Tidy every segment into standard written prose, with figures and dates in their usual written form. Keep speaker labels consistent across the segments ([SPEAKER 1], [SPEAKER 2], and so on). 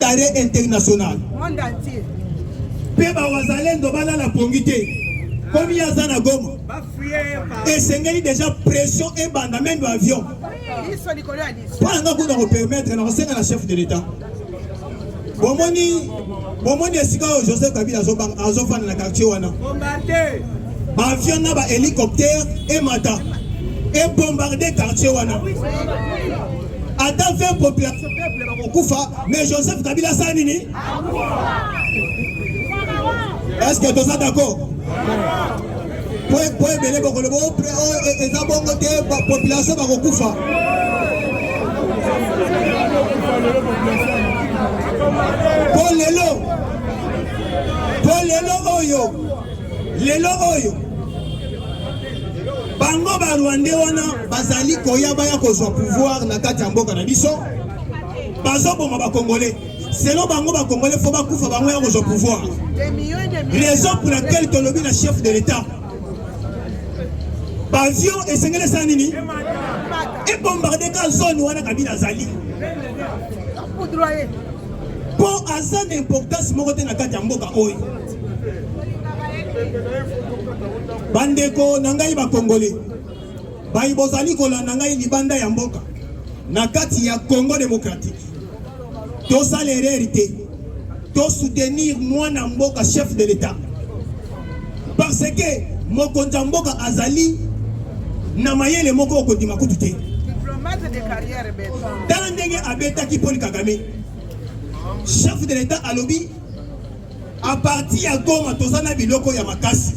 [SPEAKER 1] d'arrêt international.
[SPEAKER 2] Monde entier.
[SPEAKER 1] Peba wazalendo bala la pongité. Comme il y a Zana Goma. Et c'est déjà pression et bandamène d'avion. Pour nous permettre de la chef de l'État. Bomoni est Joseph Kabila Azofan dans la quartier. Avion na ba hélicoptère et mata. Et bombarder quartier wana. Attends 20 population peuple Koufa, mais Joseph Kabila Sanini. Est-ce que tu es d'accord? Pour aimer les population va Koufa. Pour lelo oyo. Bango ba Rwanda wana bazali koya baya kozwa pouvoir na kati ya mboka na biso. Bazo bonga ba Congolais. Selon bango ba Congolais faut ba kufa bango ya kozwa pouvoir. Raison pour laquelle tolobi na chef de l'État. Bavion et sengele sanini. Et bombarder ka zone wana Kabila zali. Pour asa d'importance moko te na kati ya mboka oyo. Bandeko nangai ba Congolais bayi bozali kolanda ngai libanda ya mboka na kati ya Congo démocratique to salerité to soutenir mwana mboka chef de l'État parce que mokonza mboka azali na mayele moko okondima kutu te diplomate de carrière beta tala ndenge abeta ki Paul Kagame chef de l'État alobi à partir ya Goma tozana biloko ya makasi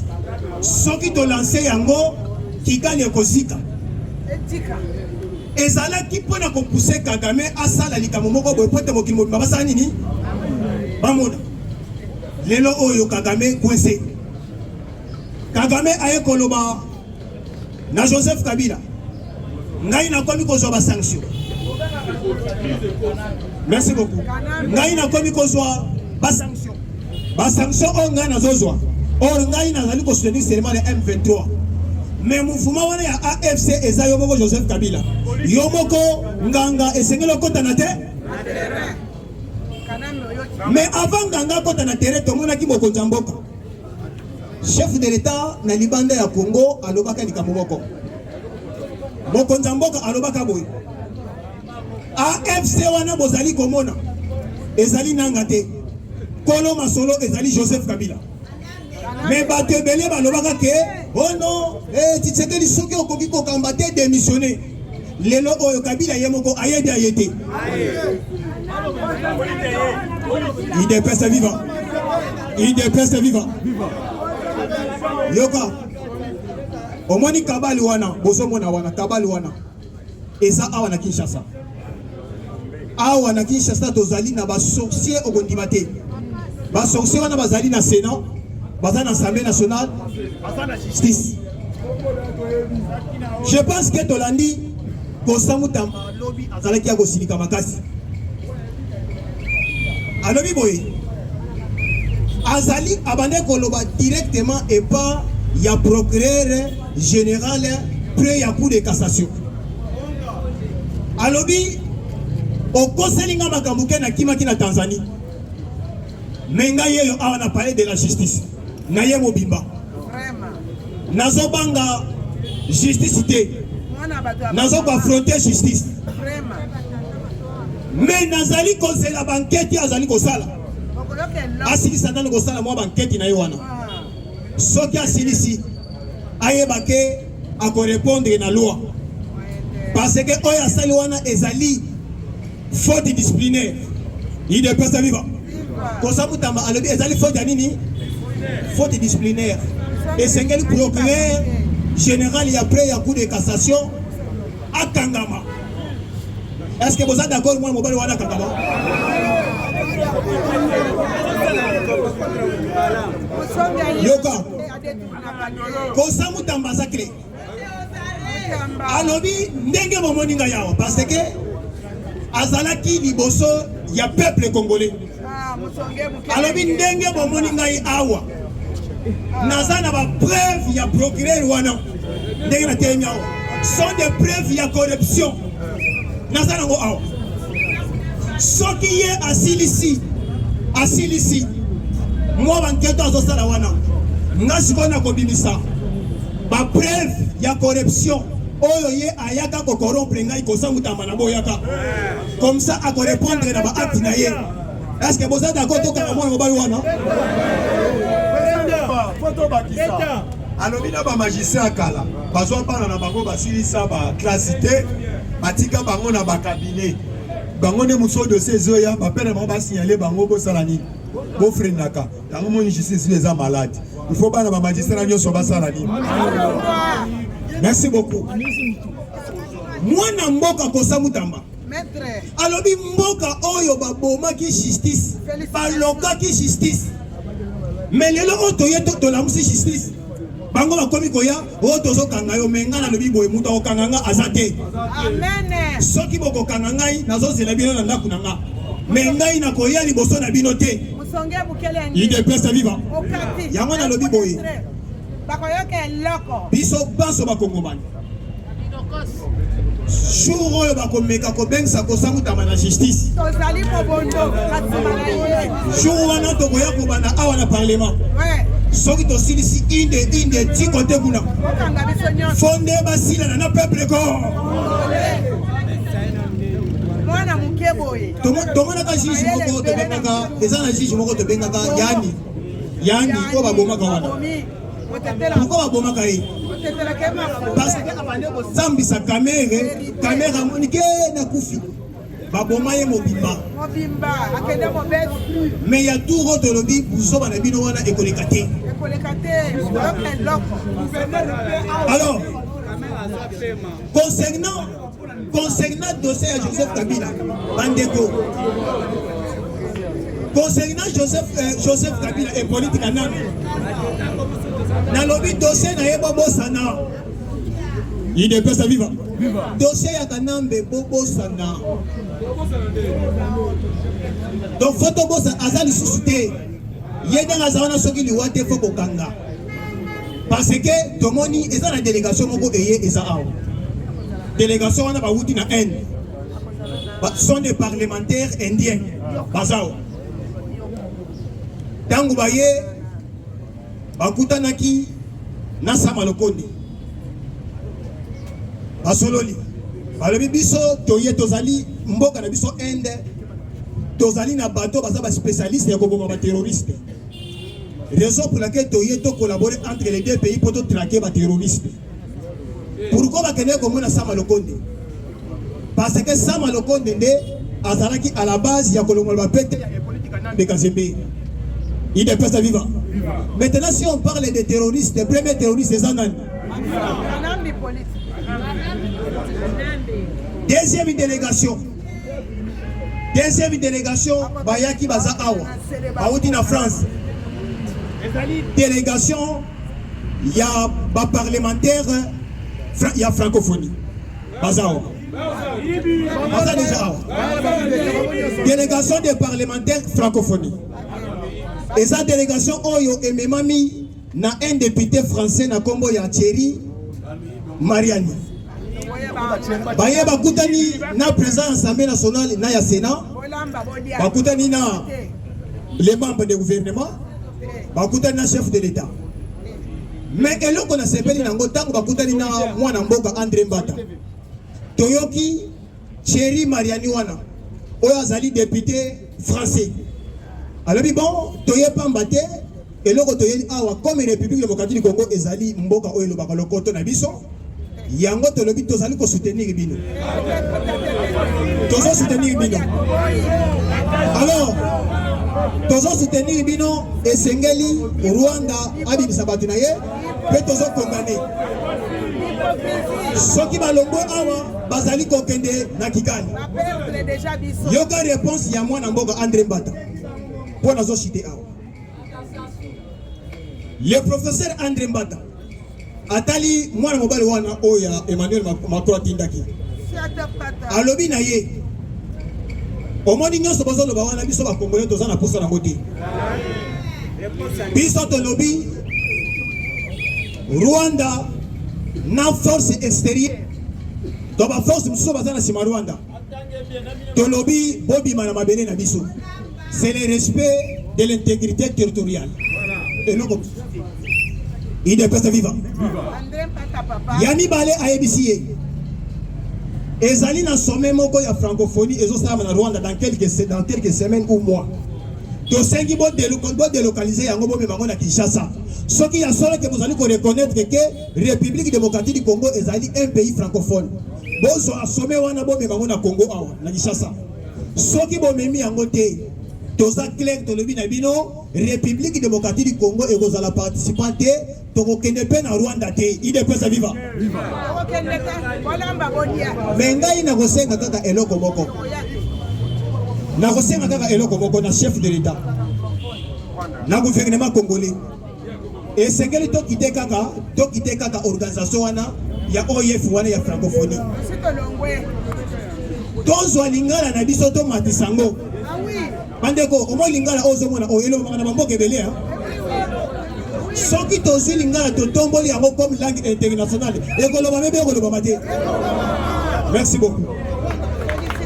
[SPEAKER 1] soki to lancer yango kikali ekozika ezalaki mpona kopuse Kagame asala likambo moko boye pote mokili mobimba basala nini bamona lelo oyo Kagame kwese Kagame aye koloba na Joseph Kabila ngai nakomi kozwa ba sanction. Merci beaucoup. Ngai nakomi kozwa ba sanction. Ba sanction on ngai nazozwa. Or ngai nazali ko soutenir seulement les M23. Mais mouvement wana ya AFC eza yo moko Joseph Kabila. Yo moko nganga esengelo kota na te. Mais avant nganga kota na terre to mona ki mokonza mboka. Chef de l'État na libanda ya Congo alobaka likambo moko. Mokonza mboka alobaka boy. AFC wana bozali komona ezali nanga te. Kolo masolo ezali Joseph Kabila. Mais bato ebele balobaka ke oh non Tshisekedi soki okoki kokambate démissionner lelo oyo Kabila ye moko ayebi ayete il dépêche vivant yoka omoni kabali wana bozomona wana kabali wana eza awa na Kinshasa tozali na ba sorcier okondima te ba sorcier wana bazali na Sénat bazali na Assemblée nationale bazali na justice. Je pense que tolandi kosamuta lobi azalaki ya kosilika makasi alobi boye azali abande koloba directement et pas ya procureur général près ya cour de cassation alobi okoselinga makambuke na kimaki na Tanzanie menga yeyo awa na parler de la justice na ye mobimba nazo banga justice te nazo ko affronter justice mais nazali kosela banquete azali kosala asilisa ndani kosala mwa banquete na ye wana soki asilisi ayeba ke akorépondre na loi parce que oyo asali wana ezali faute disciplinaire il est pas vivant kosamutamba alobi ezali faute ya nini faute disciplinaire et c'est quel procureur général et après il y a coup de cassation à Kangama. Est-ce que vous êtes d'accord moi mobile wana Kangama yoka kosamutamba sacré alobi ndenge momoninga yawa parce que azalaki liboso ya peuple congolais alobi ndenge momoninga awa nazana ba preuve ya procureur wana ndenge na telemi awa sont des preuves ya corruption nazana ngo awa soki ye asilisi mwa banketo azosala wana nga sikoyo na kobimisa bapreuve ya corruption oyo ye ayaka kokorompre ngai kosangutama na boyaka comme ça akorépondre na baacte na ye. Est-ce que boza d'accord tokanga mwana mobali wana
[SPEAKER 2] alobi na bamagicien akala bazwa bana na bango basilisa baklase te batika bango na bakabinet bango nde mosusu dossier ezoya bapene bango basignale bango bosala nini bofrenaka yango moni justice eza malade. Il faut bana bamagicien na nyonso basala nini.
[SPEAKER 1] Merci beaucoup. Mwana mboka kosamutamba alobi mboka oyo babomaki justice balokaki justice mais lelo oyo toye tolamusi justice bango bakomi koya oyo tozokanga yo me ngai nalobi boye moto akokanga nga aza te. Soki bokokanga ngai nazozela bino na ndako na nga me ngai nakoya liboso na bino te. IDPS viva yango nalobi boye biso banso bakongomani jour oyo bakomeka kobengisa kosangutama na justice jour wana tokoya kobanda awa na parlement soki tosilisi inde ti kote kuna fonde basilana na peuple ko tomonaka juge moko tobengaka eza na juge moko tobengaka yani oyo babomaka wana pourquoi babomaka ye parce que zambisa kamera monike na kufi baboma ye mobimba mais ya tour oyo tolobi buzoba na bino wana ekoleka te. Alors concernant dossier ya Joseph Kabila bandeko concernant Joseph Kabila et politique anani nalobi dossier na ye bobosana IDPS viva dossier ya Kanambe bobosana donc photo bosa aza lisusu te ye ndenge aza wana soki liwa te fo kokanga parce que tomoni eza na délégation moko eye eza awa délégation wana bawuti na Inde sont des parlementaires indiens bazawa tangu baye bakutanaki na Sama Lokondi basololi balobi biso toye tozali mboka na biso Inde tozali na bato baza ba spécialiste ya koboma ba terroriste raison pour laquelle toye to collaborer entre les deux pays pour traquer ba terroriste. Pourquoi bakene komona Sama Lokondi parce que Sama Lokondi nde azalaki à la base ya kolongola ba pete ya politique de Kazembe. Il est pas vivant. Maintenant, si on parle des terroristes, les premiers terroristes, c'est Zanan. Deuxième délégation, Bayaki Baza Awa, Baoudi na France. Délégation, il y a des parlementaires, il y a francophonie. Baza Awa. Baza déjà Awa. Délégation des parlementaires francophonie. Et sa délégation oyo ememami na un député français na kombo ya Thierry Mariani. Baye bakutani na président de l'Assemblée nationale na ya Sénat. Bakutani na les membres du gouvernement. Bakutani na chef de l'État. Mais eloko na sepeli nango tango bakutani na mwana mboka André Mbata. Toyoki Thierry Mariani wana oyo azali député français. Alors bon, toye pambate et loko toye awa comme République démocratique du Congo ezali mboka oyo lobaka lokoto na biso yango tolobi tozali ko soutenir bino. Tozo soutenir bino. Alors tozo soutenir bino esengeli Rwanda abimisa batu na ye pe tozo condamner. Soki balongo awa bazali kokende na Kigali. Yoka réponse ya mwana mboka André Mbata. Pour nous citer le professeur André Mbata atali mwana mobali wana oya Emmanuel Macron tindaki alobi na ye omoni nyonso bazoloba wana biso bakongole toza na posa na moti biso tolobi Rwanda na force extérieure to ba force muso baza na sima Rwanda Tolobi Bobi Manamabene Nabiso. C'est le respect de l'intégrité territoriale. Et non comme il est pas vivant. Yani Balé a ébissé. Ezali na sommet moko ya francophonie et ça na Rwanda dans quelques semaines ou mois. To sengi bo délocaliser yango bo memango na Kinshasa. Ce qui a solo que vous allez reconnaître que République démocratique du Congo ezali un pays francophone. Bozo a sommet wana bo memango na Congo awa na Kinshasa. Ce qui bo memi yango te. Toza clair to lebi na bino République démocratique du Congo et vous allez participer to kokende pe na Rwanda te. Il est pas vivant. Mais ngai na kosenga kaka eloko moko. Na kosenga kaka eloko moko na chef de l'État. Na gouvernement congolais. Et sengeli to kite kaka organisation wana ya OIF wana ya francophonie. Tozo lingala na biso to matisango. Bandeko omo lingala ozo mona o elo mangana mamboke belé hein. Soki tozi lingala to tomboli yango comme langue internationale. Ekoloba mebe ekoloba mate. Merci beaucoup.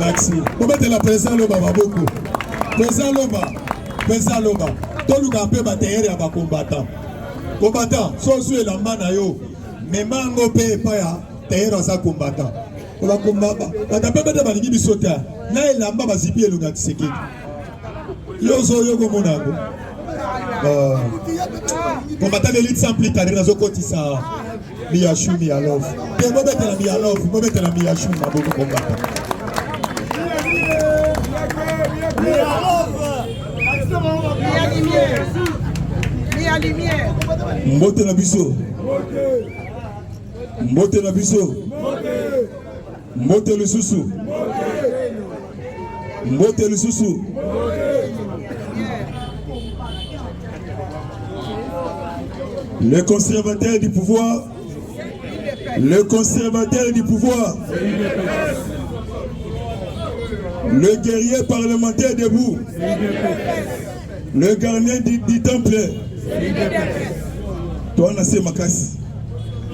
[SPEAKER 1] Merci.
[SPEAKER 2] Vous mettez la présidente Loba beaucoup. Président Loba. Tout le monde peut battre les combattants. Combattants, soit sur la main na yo, mais mango pe pa ya terre sa combattant. On va combattre. On a pas de balingi bisota. Na elamba bazipi elunga tseki. Yo zo yo ko monako. Combattant l'élite s'implique à raison kotisa. Miyashu Miyalov. Pe mo mettre la Miyalov, mo mettre la Miyashu na beaucoup combattant. Mbote na biso. Mbote na biso. Mbote lususu. Mbote lususu. Le conservateur du pouvoir. Le conservateur du pouvoir. Le guerrier parlementaire debout. Le gardien du temple. Toi, Nassé Makassi.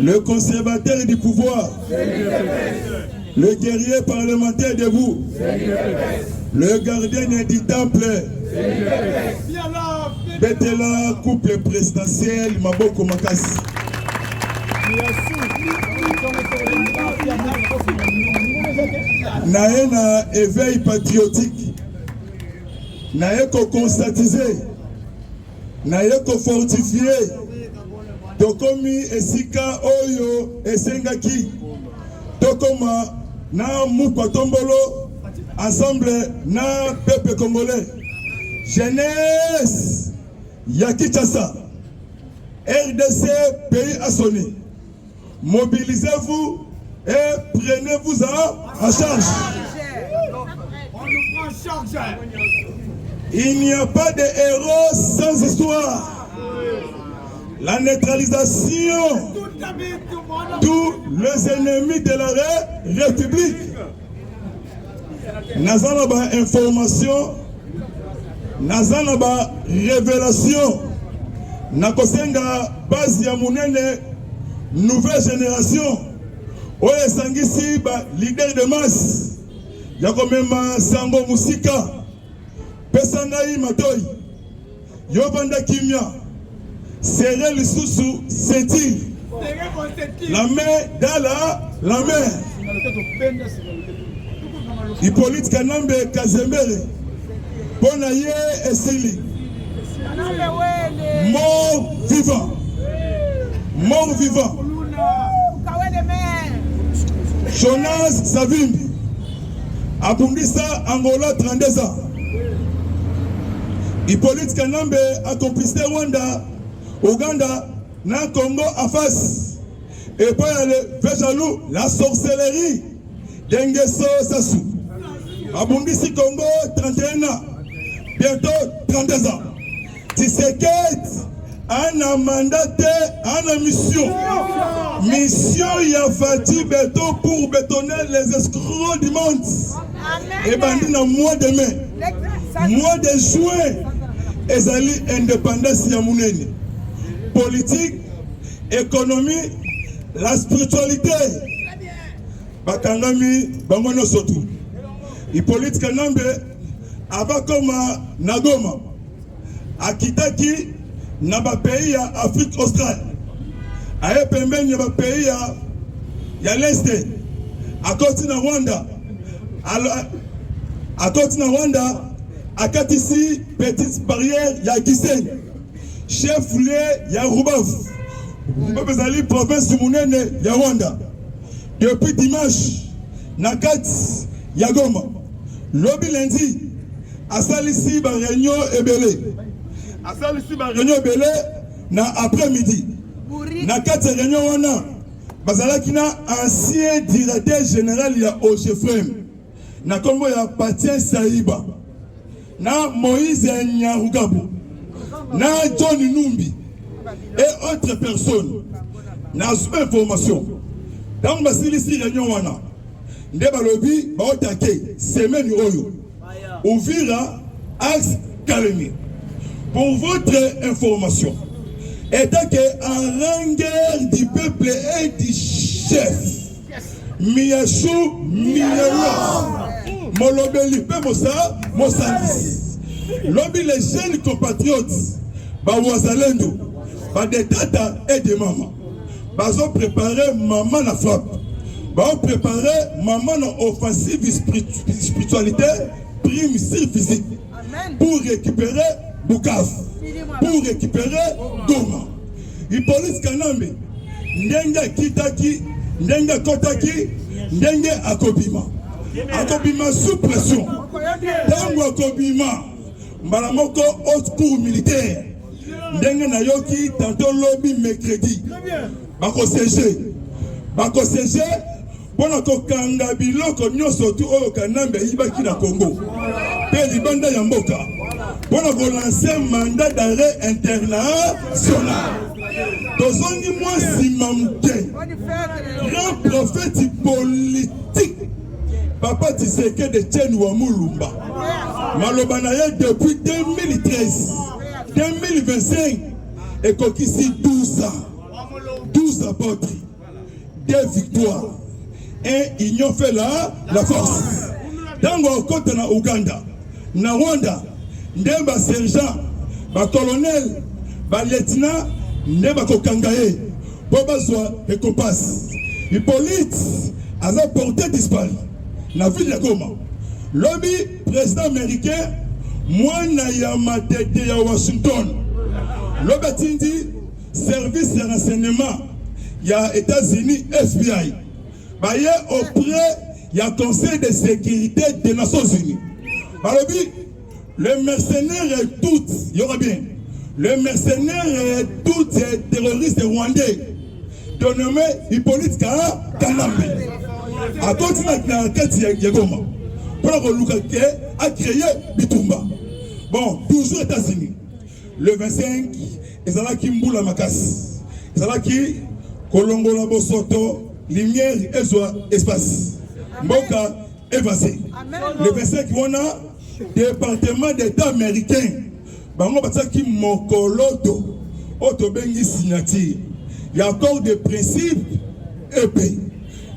[SPEAKER 2] Le conservateur du pouvoir. Le guerrier parlementaire debout. Le gardien du temple. Betela, couple présidentiel, Maboko Makassi. Naé na éveil patriotique. Naé ko constatiser. Naé ko fortifier. Tokomi esika oyo esengaki. Tokoma na mukwa tombolo ensemble na peuple congolais. Jeunesse ya Kinshasa. RDC pays assoné. Mobilisez-vous et prenez-vous en charge.
[SPEAKER 3] On nous prend en charge.
[SPEAKER 2] Il n'y a pas de héros sans histoire. La neutralisation, tous les ennemis de la République. Nazanaba information, Nazanaba révélation, Nakosenga base ya munene nouvelle génération. Oye sangisi ba leader de masse. Yakomema Sango Musika. Pesangai Matoi. Yobanda Kimia. Serré le sous sentir. La main dans la main. Hippolyte Kanambe Kazembere. Bonaye Esili. Mort vivant. Mort vivant. Jonas Savimbi. Abundisa Angola 32 ans. Hippolyte Kanambe accomplissait Rwanda, Ouganda, na Congo en face. Et pas le Vejalou, la sorcellerie. Dengeso Sassou. Abundisi Congo 31 ans. Bientôt 32 ans. Tshisekedi a mandaté a mission. Mission Yafati Beto pour bétonner les escrocs du monde. Et bandit dans mois de mai. Mois de juin. Ezali indépendance yamunene. Politique, économie, la spiritualité. Bakangami bangono sotu. Hippolyte Kanambe abakoma na Goma akitaki na ba pays ya Afrique australe aye pembeni ya ba pays ya l'Est akoti na Rwanda akatisi petite barrière ya Gisenyi chef lieu ya Rubavu mbezali province munene ya Rwanda. Depuis dimanche na kati ya Goma lobi lundi asalisi ba réunion ebele na après-midi na kati ya réunion wana bazalaki na ancien directeur général ya OGFM na kombo ya Patien Saiba na Moïse Nyarugabu na John Numbi et autres personnes na sous information dans basilisi réunion wana nde balobi baotake semaine oyo Uvira axe Kalemi. Pour votre information, étant que en rangueur du peuple et du chef Miyachou Miyelos Molobeli Pemosa Mosandis Lobi les jeunes compatriotes Bawazalendo des tata et des mamans Bazo préparé maman la frappe Bazo préparé maman en offensive spiritualité prime sur physique pour récupérer Bukavu, pour récupérer Goma. Hippolyte Kanambe ndenge kitaki ndenge kotaki ndenge akobima sous pression tango akobima mbala moko haute cour militaire ndenge nayoki tantôt lobby mercredi bakosege pona kokanga biloko nyonso tu oyo Kanambe yibaki na Congo pe libanda ya mboka pona kolancer mandat d'arrêt international tozongi mwasi mamuke grand prophète politique Papa Tshisekedi de Tchène wa Mulumba maloba na ye depuis 2013 2025 et kokisi 12 apôtres 2 victoires et union fait la force. Tango côté na Uganda, na Rwanda, ndemba sergent, ba colonel, ba lieutenant, ndemba kokangaye, boba soa et compass. Hippolyte a porté disparu. Na ville de Goma. Lobby président américain, moi na ya matete ya Washington. Lobby tindi service de renseignement ya États-Unis FBI. Baye auprès du Conseil de sécurité des Nations Unies. Balobi, le mercenaire est tout, il y aura bien. Le mercenaire est tout terroriste rwandais, dénommé Hippolyte Kanambe. À côté de la quête Yagoma, pour le a créé Bitumba. Bon, toujours États-Unis. Le 25, ils ont qui Mboula Makas. Ils ont qui Kolongo Labo Soto. Lumière et soit espace. Mboka évasé. Le 25 on a département d'État américain. Bango bataki mokolodo. Otobengi signature. Il y a encore des principes épais.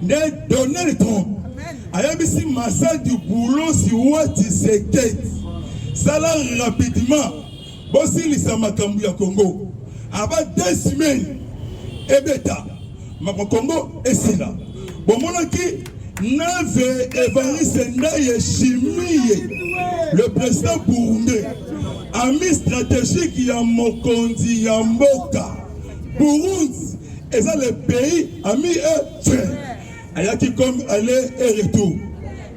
[SPEAKER 2] Ne donner le tronc. Ayabisi massa du boulot si Wati Seketi. Ça là rapidement. Bossi l'Isamakambu ya Congo. Avant 2 semaines. Ebeta. Mako Congo est là. Bon, mon qui n'avait Évariste Ndaye Chimie, le président burundais, ami stratégique ya Mokondi ya Mboka. Burundi est le pays ami et frère. Ayaki comme aller et retour.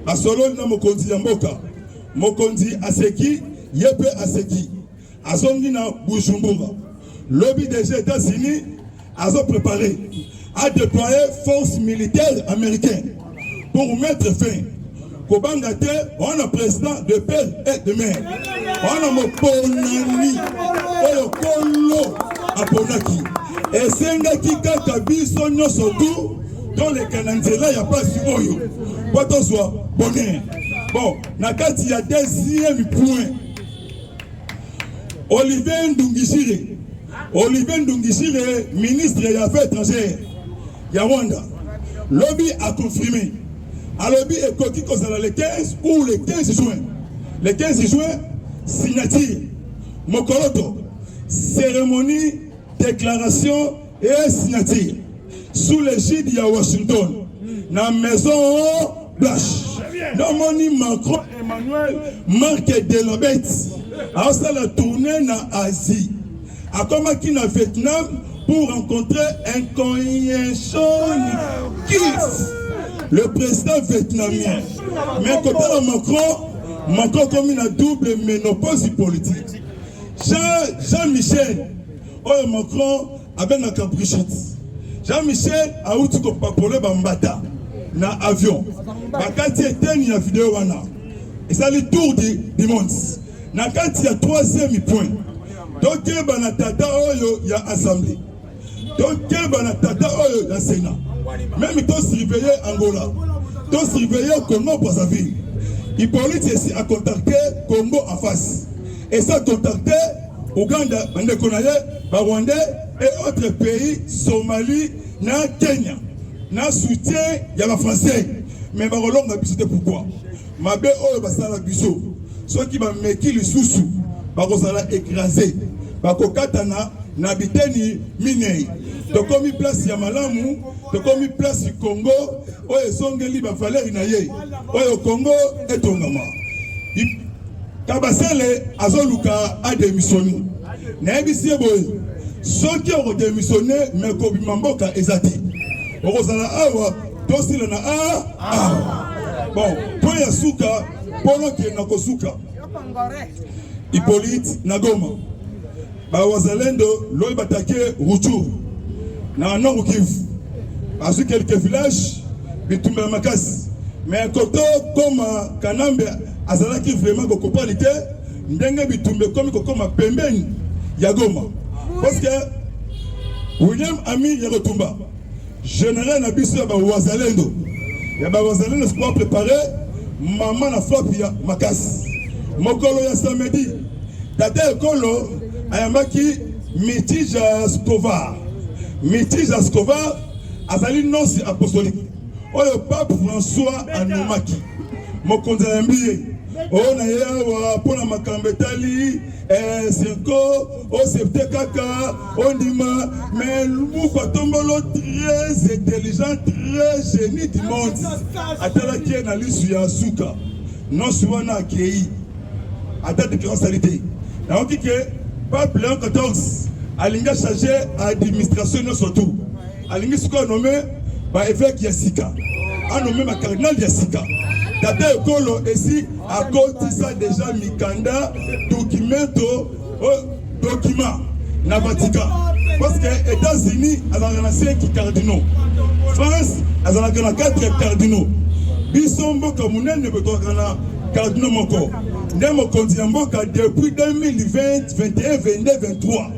[SPEAKER 2] A solo na Mokondi ya Mboka. Mokondi Aseki, Yepe Aseki. Azongi na Bujumbura. Lobby des États-Unis a préparé à déployer forces militaires américaines pour mettre fin. Kobangate, on a président de père et de mère. On a Moponani, Kolo, Aponaki. Et Sengaki Kakabiso Nyosoku, dans les Canadiens, il n'y a pas de Oyo. Pas de soit bonheur. Bon, Nakati, il y a 2e point. Olivier Ndungishire, ministre des Affaires étrangères. Rwanda, lobby a confirmé
[SPEAKER 4] alobi ekoki kozala le 15 ou le 15 juin. Le 15 juin, signature. Mokoloto, cérémonie, déclaration et signature. Sous l'égide de Washington. Dans la Maison Blanche. Dans mon Macron, Emmanuel, Marc Delabette. A la tournée en Asie. A commencé en Vietnam pour rencontrer un le président vietnamien. Mais côté de Macron comme une double ménopause politique. Jean-Michel, oh Macron avait un caprichette. Jean-Michel a outil pour papoler bambata na avion. Bakati était ni la vidéo wana. Et ça le tour du monde. Na kati ya 3e point. Donc bana tata oyo ya assemblée. Donc bana tata oyo ya Sénat. Même to surveiller Angola. To surveiller Congo pour sa ville. Hippolyte ici a contacté Congo en face. Et ça a contacté Ouganda, Rwanda et autres pays, Somalie, na Kenya. Na soutien, il y a la français. Mais Barolong a bisouté pourquoi? Ma bé oyo basala biso. Ceux qui va meki le sous-sous, Barosala écrasé. Bakokatana, Nabiteni, Minei. Donc comme il place Yamalamu, donc comme il place du Congo, oyo songeli ba valeur inaye. Oyo Congo et Tongama. Kabasele azoluka a démissionné. Naebisi boy. Ceux qui ont démissionné mais ko bimamboka ezati. Orozala awa tosila na bon, pour ya suka, polo ki na kosuka. Hippolyte Nagoma. Ba wazalendo loy batake Ruchuru. Na Nord Kivu. Parce que quelques villages bitumba makasi. Mais koto comme Kanambe azalaki vraiment ko kopalité ndenge bitumbe comme kokoma pembeni ya Goma. Parce que William Ami Yarotumba général na biso ya ba wazalendo. Ya ba wazalendo se préparer maman na flop ya makasi. Mokolo ya samedi tata ekolo ayambaki Mitija Skovar. Mitija Skovar azali nonsi apostolique. Oyo Pape François anomaki. Mokonzi yambiye. O na yawa pona makambetali Senko o septe kaka ondima mais mouko tombolo très intelligent, très génie du monde. Atala qui na lisu ya suka. Non suwana akei. Ata de consalité. Na oki ke Pape Léon XIV alinga chargé administration no surtout. Alingi suko nommé ba évêque Yassika. A nommé ma cardinal Yassika. Tata Ekolo ici a cotisa déjà Mikanda document na Vatican. Parce que États-Unis a 5 cardinaux. France a 4 cardinaux. Bisombo comme ne beto kana cardinaux moko. Ndemo konzi mboka depuis 2020, 21, 22, 23.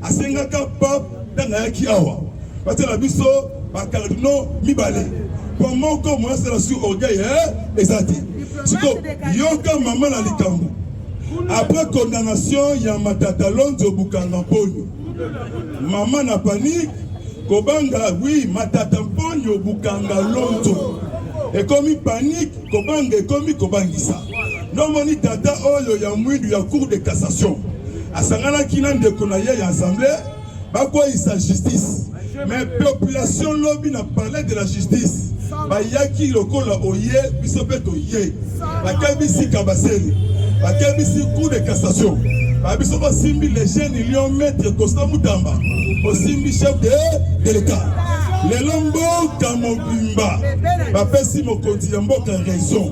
[SPEAKER 4] A sengaka pape tanga yaki awa. Parce que la biso ba cardinaux mibale. Comment moi c'est la sous orgueil exact. Siko yoka maman na likambo. Après condamnation ya matata Lonzo Bukanga Mponyo. Maman na panique kobanga oui matata Mponyo Bukanga Lonzo. Et comme panique kobanga et comme kobangisa. Non moni tata oyo ya mwindu ya cour de cassation. Asangana kinande konaye ya assemblée ba quoi il sa justice. Mais population lobby n'a parlé de la justice. Bayaki lokola oye bisopeto ye. Bakabisi kabaseli. Bakabisi cour de cassation. Babisoba simbi les jeunes lion maître Costa Mutamba. Osimbi chef de l'État. Les lombo kamobimba. Bapesi mokonzi ya mboka raison.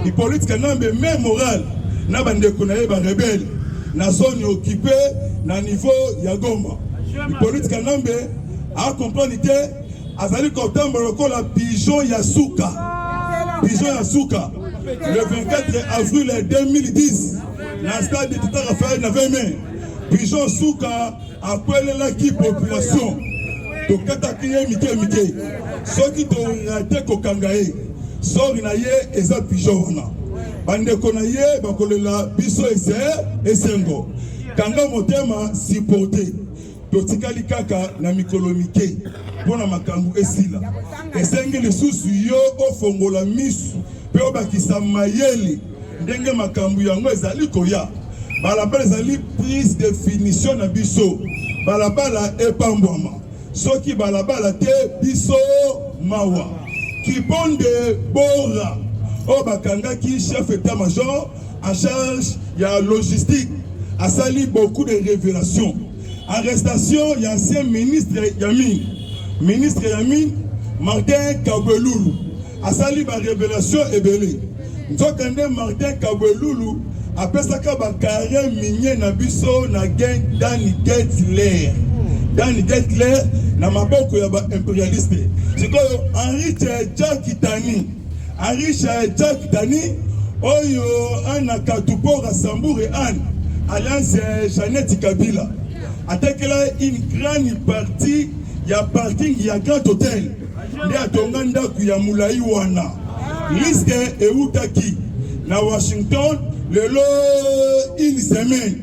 [SPEAKER 4] Hippolyte Kanambe même moral na bande konaye ba rebelle. Na zone occupée na niveau ya Goma. Hippolyte Kanambe a compris que azali kotambo lokola pigeon yasuka. Pigeon yasuka. Le 24 avril 2010, dans le stade de Tita Raphaël n'avait main. Pigeon Souka appelle la population. Donc katakiye mike. Ceux qui ont raté kokangaye, sori na ye eza pigeon wana. Bande konaye bakolela biso esengo. Kanga motema supporter. Totikali kaka na mikolo mike pona makambu esila esengi lisusu yo ofongola misu pe obakisa mayele ndenge makambo yango ezali koya balabala ezali prise de finition na biso balabala epambwama soki balabala te biso mawa Kiponde Bora obakangaki chef état-major en charge ya logistique a sali beaucoup de révélations. Arrestation y ancien ministre Yamin Martin Kabweloulou a sali ba révélation ebele. Nzokande Martin Kabweloulou a pesaka ba carré minier na biso na gain Danny Getler na maboko ya ba impérialiste. Sikoyo Henri Jack Tani oyo ana katupora Sambour Anne alliance Jeannette Kabila atekela une grande partie ya parking ya Grand Hôtel ndi atonga ndaku ya mulai wana liste eutaki na Washington lelo une semaine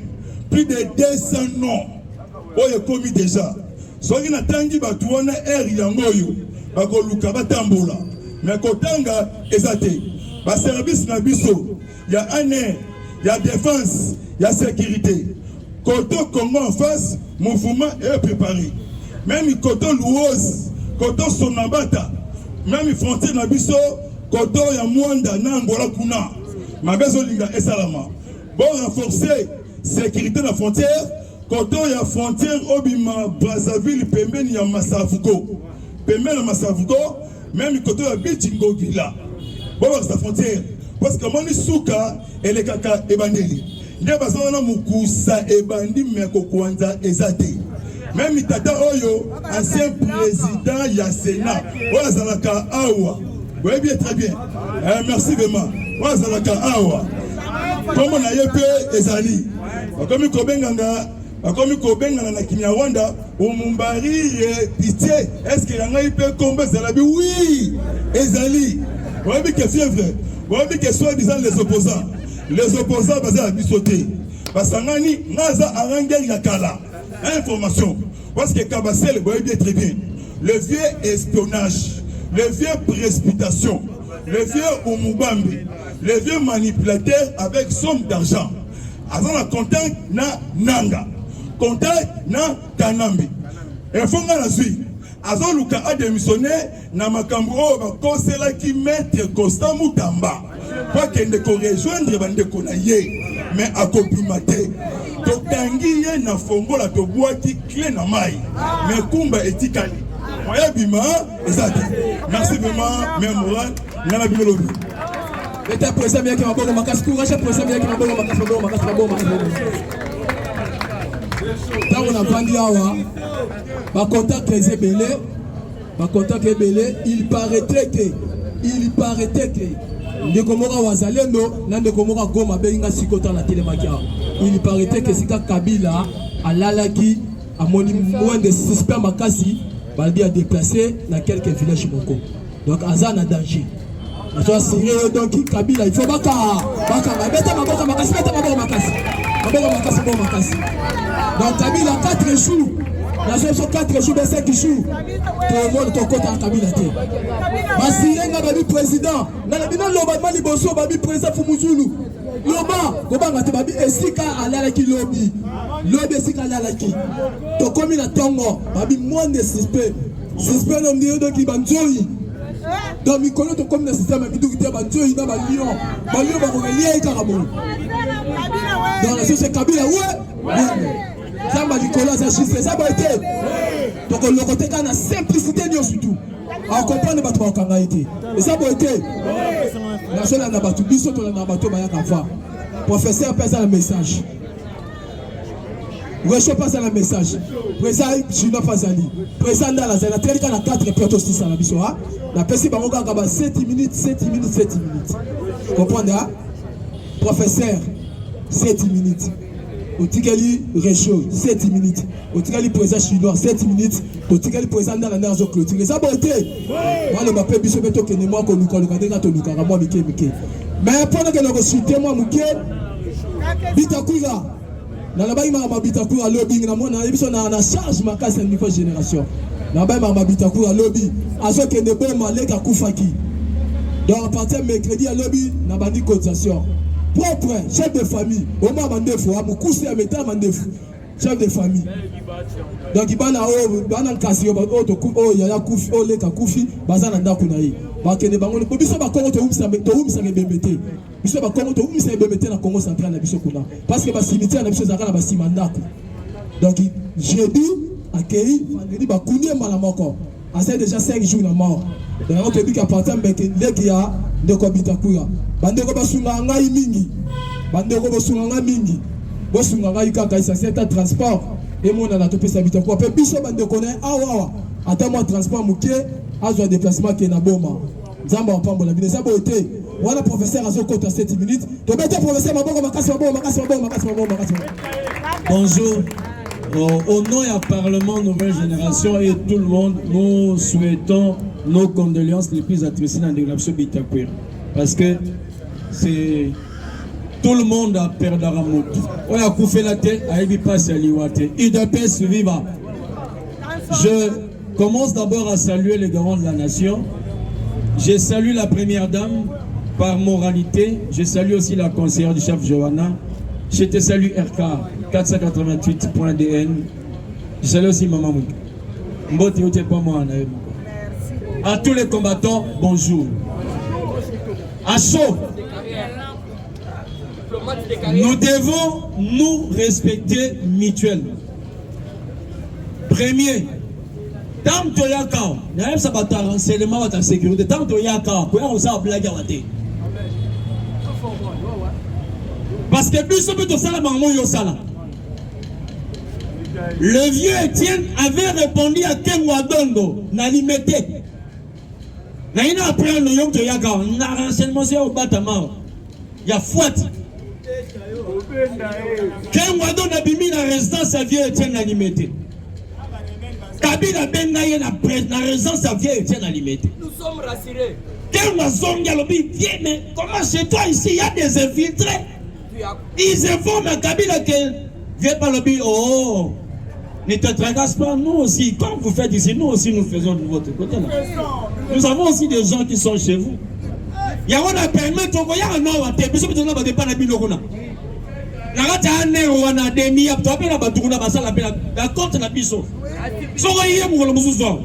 [SPEAKER 4] plus de 200 noms oyo komi déjà soki na tangi batu wana yango oyo bakoluka batambola mais kotanga ezate ba service na biso ya ANR ya défense ya sécurité koto Congo en face mouvement est préparé même koto Louose koto Sonabata même frontière na biso koto ya Mwanda na Angola kuna mabezo linga esalama bon renforcer sécurité na frontière koto ya frontière obima Brazzaville pembeni ya Masafuko pembeni ya Masafuko même koto ya Bichingo Villa bon sa frontière parce que moni suka ele kaka ebandeli nde bazona mukusa ebandi meko kwanza ezate même tata oyo ancien président ya Sénat oyo zalaka awa oui bien très bien merci vraiment oyo zalaka awa comme na yepe ezali bakomi kobengana na Kinyarwanda umumbari pitié est-ce que yanga ipe kombe zalabi oui ezali oui que fièvre oui que soi-disant les opposants basés à bisoté basangani naza arangel yakala information parce que Kabasel oui bien très bien le vieux espionnage le vieux précipitation le vieux umubambi le vieux manipulateur avec somme d'argent avant la contact na nanga contact na kanambi et fonga la suite azo luka a démissionné na makambo o ba kosela ki maître Constant Mutamba pas kende ko rejoindre bande ko na ye mais akopimate to tangi ye na fongola to boaki clé na mai mais kumba etikali moya bima ezati merci vraiment mais moral na bimelo
[SPEAKER 5] l'état président bien qui m'a beaucoup makasi courage président bien qui m'a beaucoup makasi tant on a vendu awa ba contact les ebele il paraîtrait que ndeko moko wazalendo na ndeko moko Goma benga sikota na telemakia il paraîtrait que sika Kabila alalaki amoni moins de suspect makasi balbi a déplacé dans quelques villages moko donc azana danger toi sérieux donc Kabila il faut baka beta maboko makasi donc Kabila 4 jours la solution 4 jours 5 jours tout le monde ton côté Kabila te basirenga babi président na bino loba mali boso babi président Fumuzulu loba kobanga te babi esika alalaki lobby esika alalaki to komi na tongo babi moins de suspect non dio donc banzoi dans mikolo to comme le système biduki te banzoi na balion ba ko lié karabo dans la société Kabila ouais Zamba Nicolas Zachiste, ça va être. Donc le côté qu'on a simplicité nous surtout. On comprend ne pas trop qu'on a été. Et ça va être. La seule en a battu, biso to na bato ba kafa. Professeur passe le message. Wecho passe le message. Président Chino Fazali. Président dans la zone telle qu'on a 4 plateaux 6 à la biso ha. La pesi ba ngoka ka ba 7 minutes. Comprendre ha? Professeur 7 minutes. Otikali Réchaud 7 minutes. Otikali président chinois 7 minutes. Otikali président dans la nazo clôture. Ça va être. Moi le m'appelle biso beto que moi ko luka ndeka to luka moi mike. Mais pendant que nous citer moi muke Bitakura. Na la baïma ma Bitakura lobby na moi na biso na charge makasi niveau génération. Na baïma ma Bitakura lobby azo kende boma leka kufaki. Donc à partir de mercredi à lobby na bandi cotisation. Propre chef de famille, au moins bandefo, à moukoussi à mettre bandefo. Chef de famille. Donc il bana o bana kasi o to o ya kufi o leka kufi bazana ndako na ye. Ba kende bango biso ba kongo to umisa ngebemete. Biso ba kongo to umisa ngebemete na Congo central na biso kuna. Parce que ba cimetière na biso zaka na ba simandako. Donc jeudi accueilli vendredi ba kunie malamoko. À ça déjà 5 jours na mort. Donc on te dit qu'à partir de ya de ko bitakura. Bande ko basunga ngai mingi. Bande ko basunga ngai mingi. Bosunga ngai kaka isa c'est transport. Et mon na topé sa bitakura. Pe biso bande connaît awa. Attends-moi transport muké azwa déplacement ke na boma. Nzamba pambo la binesa boté. Wana professeur azo kota 7 minutes. To bete professeur maboko makasi.
[SPEAKER 6] Bonjour. Au nom et à Parlement Nouvelle Génération et tout le monde, nous souhaitons nos condoléances les plus attristées dans l'élevation Bitakwir. Parce que c'est tout le monde a perdu la route. On a coupé la tête, à Ebipas et à Liwate. UDPS viva. Je commence d'abord à saluer les garants de la nation. Je salue la première dame par moralité. Je salue aussi la conseillère du chef Johanna. Je te salue RK 488.dn. Je salue aussi Maman Mouk. À tous les combattants, bonjour. À chaud, nous devons nous respecter mutuellement. Premier, tant que tu as un sabatar, renseignement de ta sécurité, tant que tu as un parce que plus on peut te salam en salam. Le vieux Étienne avait répondu à Ken Wadondo, n'a limité. N'a rien appris le yom de Yaga, n'a renseignement sur au bâtiment. Il y a fouette. Ken Wadondo a mis la résidence à vieux Étienne n'a limité. Kabila Bengaye na résidence à vieux Étienne n'a limité.
[SPEAKER 3] Nous sommes rassurés.
[SPEAKER 6] Ken Wadondo a dit, viens, mais comment chez toi ici, il y a des infiltrés. Ils informent à Kabila que viens pas le dire, oh, ne te tracasse pas, nous aussi, comme vous faites ici, nous aussi nous faisons de votre côté là. Nous avons aussi des gens qui sont chez vous. Il y a un permis, il y a un nom à terre, il y a un pas de bilogona. La rate a un euro à la demi, à toi, la batouna, la compte la biso. So, il y a un moussou.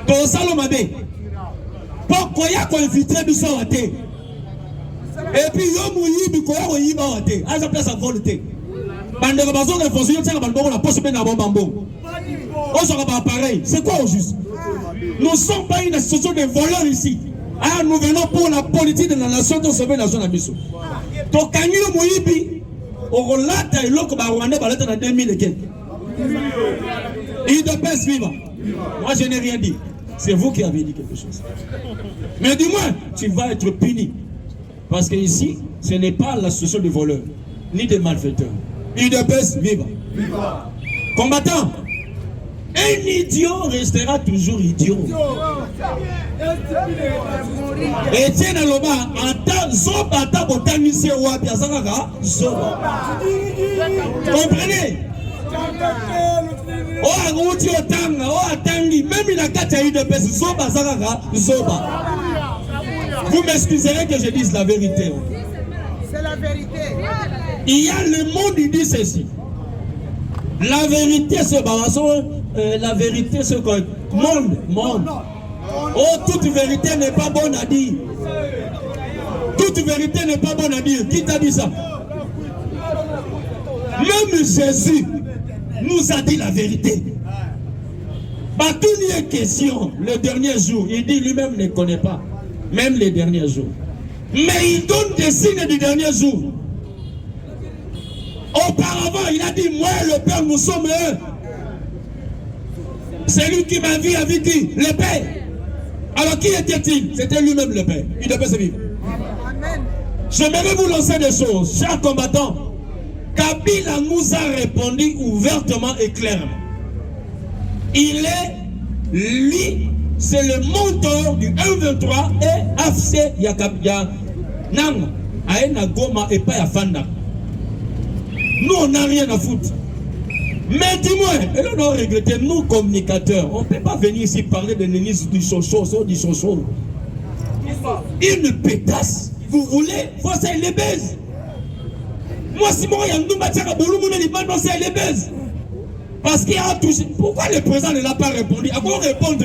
[SPEAKER 6] Ton salomade. Pourquoi il y a un infiltré biso à terre? Et puis, il y a un yiba à terre. À sa place à volonté. Bande de bazo de fonction, c'est la bande la poche ben à bambou. On sera pas pareil. C'est quoi au juste? Nous ne sommes pas une association de voleurs ici. Ah, nous venons pour la politique de la nation de sauver la nation à Bissau. Donc, quand nous moyibi, on relate et l'autre va rwandais va l'être en 2000 et quelques. Il de paix vivant. Moi, je n'ai rien dit. C'est vous qui avez dit quelque chose. Mais du moins, tu vas être puni. Parce que ici, ce n'est pas l'association de voleurs, ni de malfaiteurs. UDPS, viva. Combattant, un idiot restera toujours idiot. Et tiens à l'oba, Zobata botanise wapi azanga Zoba. Comprenez? Oh aguti otanga, oh atangi, même il a quatre UDPS, Zoba azanga Zoba. Vous m'excuserez que je dise la vérité.
[SPEAKER 3] C'est la vérité.
[SPEAKER 6] Il y a le monde qui dit ceci. La vérité c'est la vérité c'est quoi? Monde. Oh, toute vérité n'est pas bonne à dire. Toute vérité n'est pas bonne à dire. Qui t'a dit ça? Même Jésus nous a dit la vérité. Batouni est question, le dernier jour, il dit lui-même ne connaît pas. Même les derniers jours. Mais il donne des signes du dernier jour. Auparavant, il a dit, moi et le Père, nous sommes un. C'est lui qui m'a vu avait dit, le Père. Alors qui était-il? C'était lui-même le Père. Il devait se vivre. J'aimerais vous lancer des choses, chers combattants. Kabila nous a répondu ouvertement et clairement. Il est, lui, c'est le mentor du 1-23 et AFC Yakabia Nang, Aena Goma et pas Yafanda. Nous, on n'a rien à foutre. Mais dis-moi, et là on a regretté, nous communicateurs, on ne peut pas venir ici parler de Nénis du Chocho, du Chocho. Une pétasse, vous voulez, faut ça il les baise. Moi si moi Yandou Matiaka Boulou Mouna Liban, c'est les baise. Parce qu'il a touché. Pourquoi le président ne l'a pas répondu? À quoi répondre?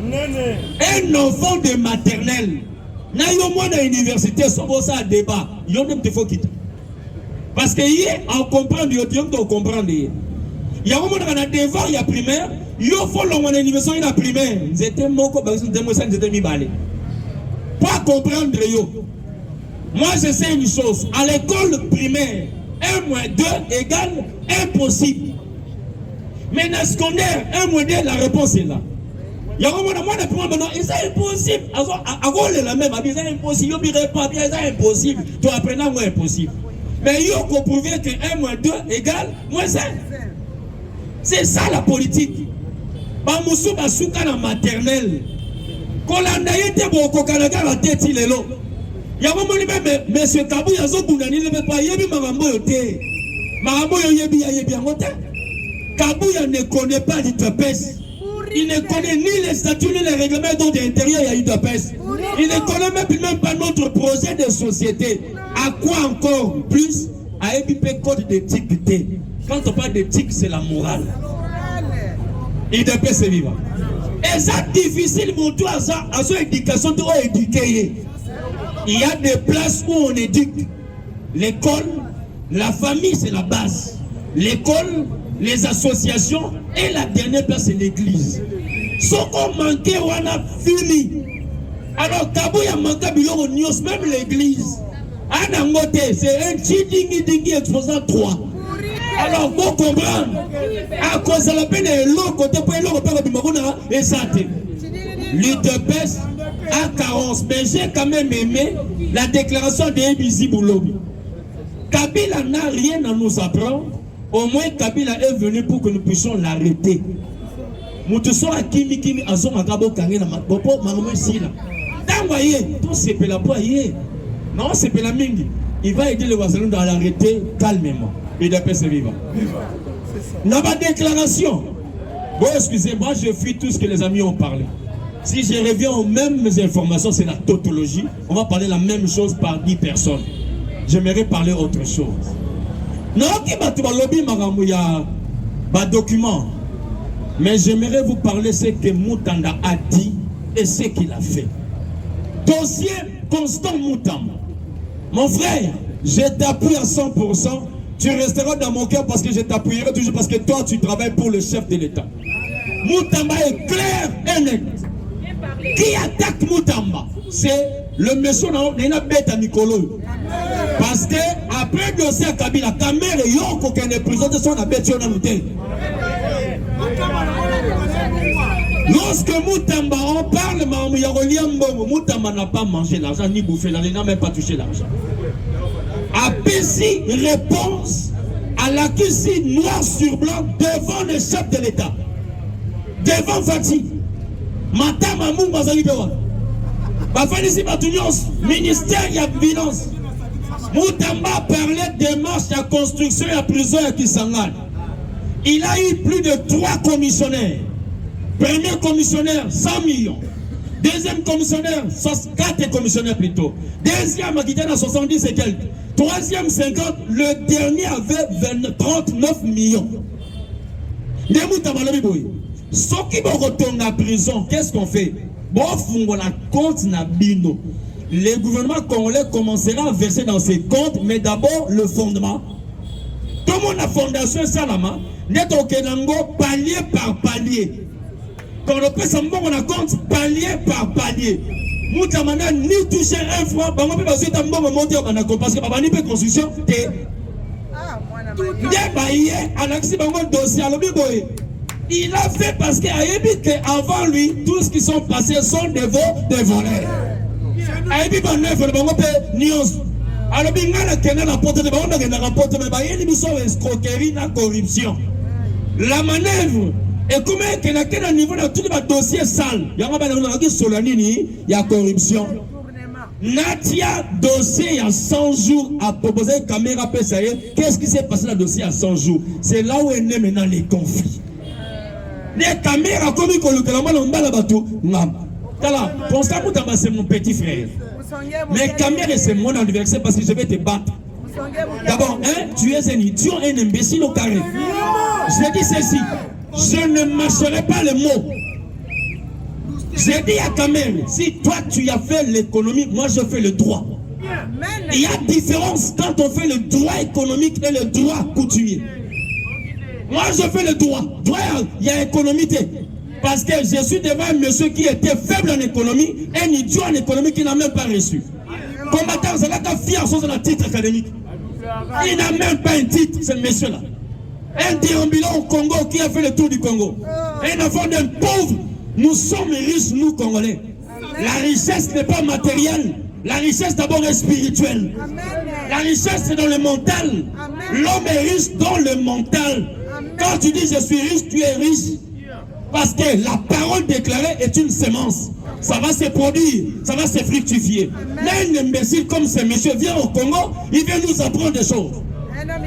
[SPEAKER 6] Un enfant de maternelle, n'a eu moins dans l'université, sans ça débat, il y a même des fois quitter. Parce que hier, on comprend, on comprend. Il y a un moment dans devoir, il y a primaire, il y a un fond dans l'université, il y a primaire. C'était mon copain, c'était mis balé. Pas comprendre, moi je sais une chose, à l'école primaire, 1 moins 2 égale impossible. Mais dans le secondaire, 1 moins 2, la réponse est là. Il y a un moment maintenant, c'est impossible. Avant la même, c'est impossible. C'est impossible. Tu apprends moi impossible. Mais il faut prouver que 1 moins 2 égale moins 5. C'est ça la politique. Bamoussou Basouka la maternelle. Quand on a été beaucoup Canada la tête il est là. Il y a un moment même monsieur Kabou Yazo Bounani ne veut pas yebi Marambo yote. Marambo yebi angote. Kabou ne connaît pas l'UDPS. Il ne connaît ni les statuts ni les règlements d'intérieur il y a l'UDPS. Il ne connaît même pas notre projet de société. À quoi encore plus à EBP code d'éthique. Quand on parle d'éthique, c'est la morale. l'UDPS c'est vivant. Et ça difficile pour toi à son éducation de éduquer. Il y a des places où on éduque. L'école, la famille c'est la base. L'école, les associations et la dernière place c'est l'église. Ce qu'on manquait on a fini. Alors Kabouya manqué biloko news même l'église. Anangote c'est un dingi exposant 3. Alors vous comprendre. À cause de la peine l'autre côté pour l'autre père de Magona et ça. L'UDPS à carence, mais j'ai quand même aimé la déclaration de Ebizi Boulobi. Kabila n'a rien à nous apprendre. Au moins Kabila est venu pour que nous puissions l'arrêter. Moutousso a kimi azo makabo kangé na mabopo mamomo sila. Tangoye, tout c'est pela poye. Non, c'est pela mingi. Il va aider le voisin à l'arrêter calmement. Et d'après c'est vivant. Dans ma déclaration, bon excusez-moi, je fuis tout ce que les amis ont parlé. Si je reviens aux mêmes informations, c'est la tautologie. On va parler la même chose par 10 personnes. J'aimerais parler autre chose. Non, qui va tout lobby maramouya, document. Mais j'aimerais vous parler ce que Moutanda a dit et ce qu'il a fait. Dossier Constant Moutamba. Mon frère, je t'appuie à 100%. Tu resteras dans mon cœur parce que je t'appuierai toujours parce que toi tu travailles pour le chef de l'État. Moutamba est clair et net. Qui attaque Moutamba? C'est le monsieur Nena Beta Nicolo. Parce que après le dossier à Kabila, Kamere Yoko qui est présenté son abbé dans l'hôtel. Lorsque Moutamba en parle, Moutamba n'a pas mangé l'argent ni bouffé l'argent, il n'a même pas touché l'argent. Apesi réponse à l'accusé noir sur blanc devant le chef de l'État. Devant Fati. Madame Amou Mazalibewa. Bafanisi Batunios, ministère de la Finance. Moutamba parlait des marches de construction et la prison à Kisangani. Il a eu plus de 3 commissionnaires. Premier commissionnaire, 100 millions. Deuxième commissionnaire, 4 commissionnaires plutôt. Deuxième, qui était à 70 et quelques. Troisième, 50. Le dernier avait 39 millions. Ceux qui vont retourner à la prison, qu'est-ce qu'on fait? Bon, on a compte na bino. Le gouvernement congolais commencera à verser dans ses comptes, mais d'abord le fondement. Tout le monde a fondation Salama, n'est au Kenango palier par palier. Quand on peut savoir on a compte palier par palier. Moutamana ni touché 1 franc, parce que Baba ni peut construction. Il a fait parce qu'il a dit qu'avant lui, tous ce qui sont passés sont des voleurs. Alors, il y a la escroquerie, la corruption. La manœuvre, et comment il y a un niveau de tous les dossiers sales. Il y a corruption. Natia dossier à 100 jours à proposer caméra PSAE. Qu'est-ce qui s'est passé dans le dossier à 100 jours? C'est là où est né maintenant les conflits. Les caméras comme ils collent la bateau. Constant Moutaba, c'est mon petit frère. Mais caméras, c'est mon anniversaire parce que je vais te battre. D'abord, tu es un idiot, un imbécile au carré. Je dis ceci, je ne mâcherai pas les mots. J'ai dit à Kamel, si toi tu as fait l'économie, moi je fais le droit. Il y a différence quand on fait le droit économique et le droit coutumier. Moi je fais le droit. Droit, il y a économie. Parce que je suis devant un monsieur qui était faible en économie, un idiot en économie qui n'a même pas reçu. Combattant, c'est là qu'un fier sur un titre académique. Il n'a même pas un titre, ce monsieur-là. Un déambulant au Congo qui a fait le tour du Congo. Un enfant d'un pauvre. Nous sommes riches, nous Congolais. La richesse n'est pas matérielle. La richesse d'abord est spirituelle. La richesse c'est dans le mental. L'homme est riche dans le mental. Quand tu dis je suis riche, tu es riche. Parce que la parole déclarée est une sémence. Ça va se produire, ça va se fructifier. Mais un imbécile comme ce monsieur vient au Congo, il vient nous apprendre des choses.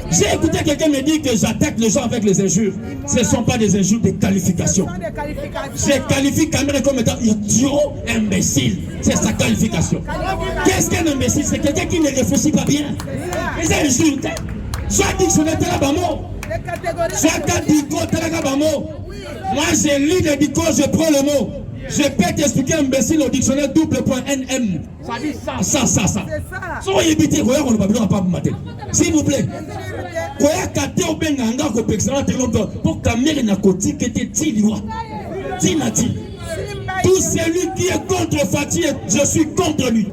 [SPEAKER 6] J'ai écouté quelqu'un me dire que j'attaque les gens avec les injures. Ce ne sont pas des injures, des qualifications. Je qualifie Kamel comme étant idiot, imbécile. C'est sa qualification. Qu'est-ce qu'un imbécile? C'est quelqu'un qui ne réfléchit pas bien. Les injures, soit dictionnaire là-bas, soit dicko là-bas. Moi, je lis le dicko, je prends le mot. Je peux t'expliquer imbécile au dictionnaire double.nm. Ça dit ça. Soyez évité, on ne va pas vous mater. S'il vous plaît. Pour Kamel narcotique était Tiliwa. Tout celui qui est contre Fatih, je suis contre lui.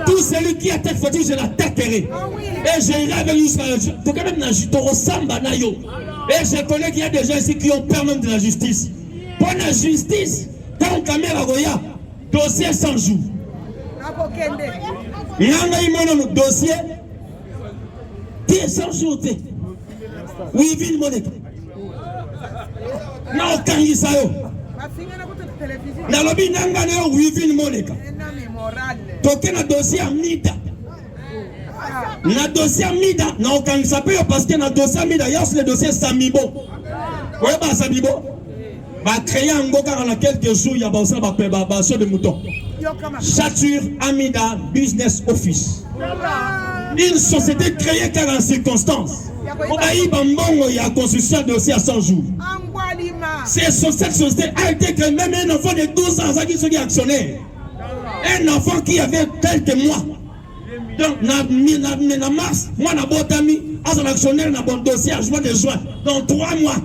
[SPEAKER 6] Tout celui qui attaque Fatih, je l'attaquerai. Et j'irai avec lui jusqu'à la justice. Et je connais qu'il y a des gens ici qui ont peur même de la justice. Pour la justice, quand Kamel Agoya, dossier 100 jours. Il y a un dossier 100 jours. Oui, ville monnaie. Non, quand il s'est nalobi nanga na wivin moneka toke na dossier amida na dossier amida na okangisa pe parce que na dossier amida yas le dossier Samibo ouais ba Samibo ba créer un goka dans quelques jours ya ba ça ba so de mouton Chature Amida Business Office, une société créée car en circonstance on a eu bambongo ya construction dossier à 100 jours. Cette société a été créée, même un enfant de 12 ans qui est actionnaire. Un enfant qui avait quelques mois. Donc, en mars, moi, je suis actionnaire dans mon dossier à juin de juin. Dans 3 mois.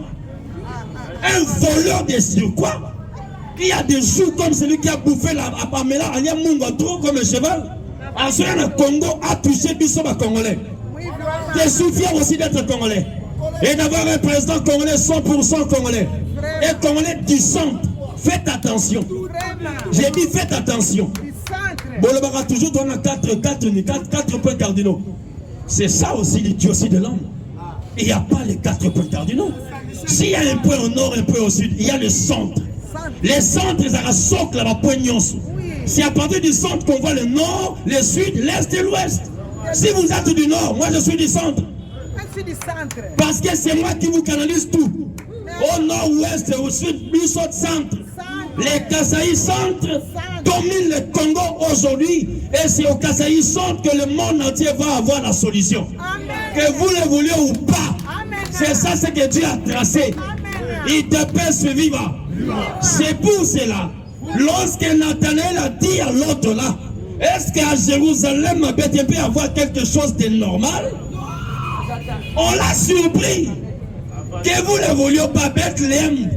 [SPEAKER 6] Un voleur de surcroît qui a des jours comme celui qui a bouffé la Pamela, il y a trop comme un cheval. Ensuite, le Congo a touché Bissoba Congolais. Je suis fier aussi d'être Congolais. Et d'avoir un président congolais 100% congolais. Et congolais du centre. Faites attention. J'ai dit faites attention. Bolobara toujours donne 4 points cardinaux. C'est ça aussi l'idiotie de l'homme. Il n'y a pas les 4 points cardinaux. S'il y a un point au nord, un point au sud, il y a le centre. Les centres, ils ont un socle à la poignance. C'est à partir du centre qu'on voit le nord, le sud, l'est et l'ouest. Si vous êtes du nord, moi je suis du centre. Parce que c'est moi qui vous canalise tout. Au nord-ouest et au sud, plus au centre. Les Kasaï centre dominent le Congo aujourd'hui. Et c'est au Kasaï centre que le monde entier va avoir la solution. Que vous le vouliez ou pas. C'est ça ce que Dieu a tracé. Il te peut survivre. C'est pour cela. Lorsque Nathanaël a dit à l'autre là, est-ce qu'à Jérusalem, il peut y avoir quelque chose de normal? On l'a surpris. Que vous ne vouliez pas, Bethléem,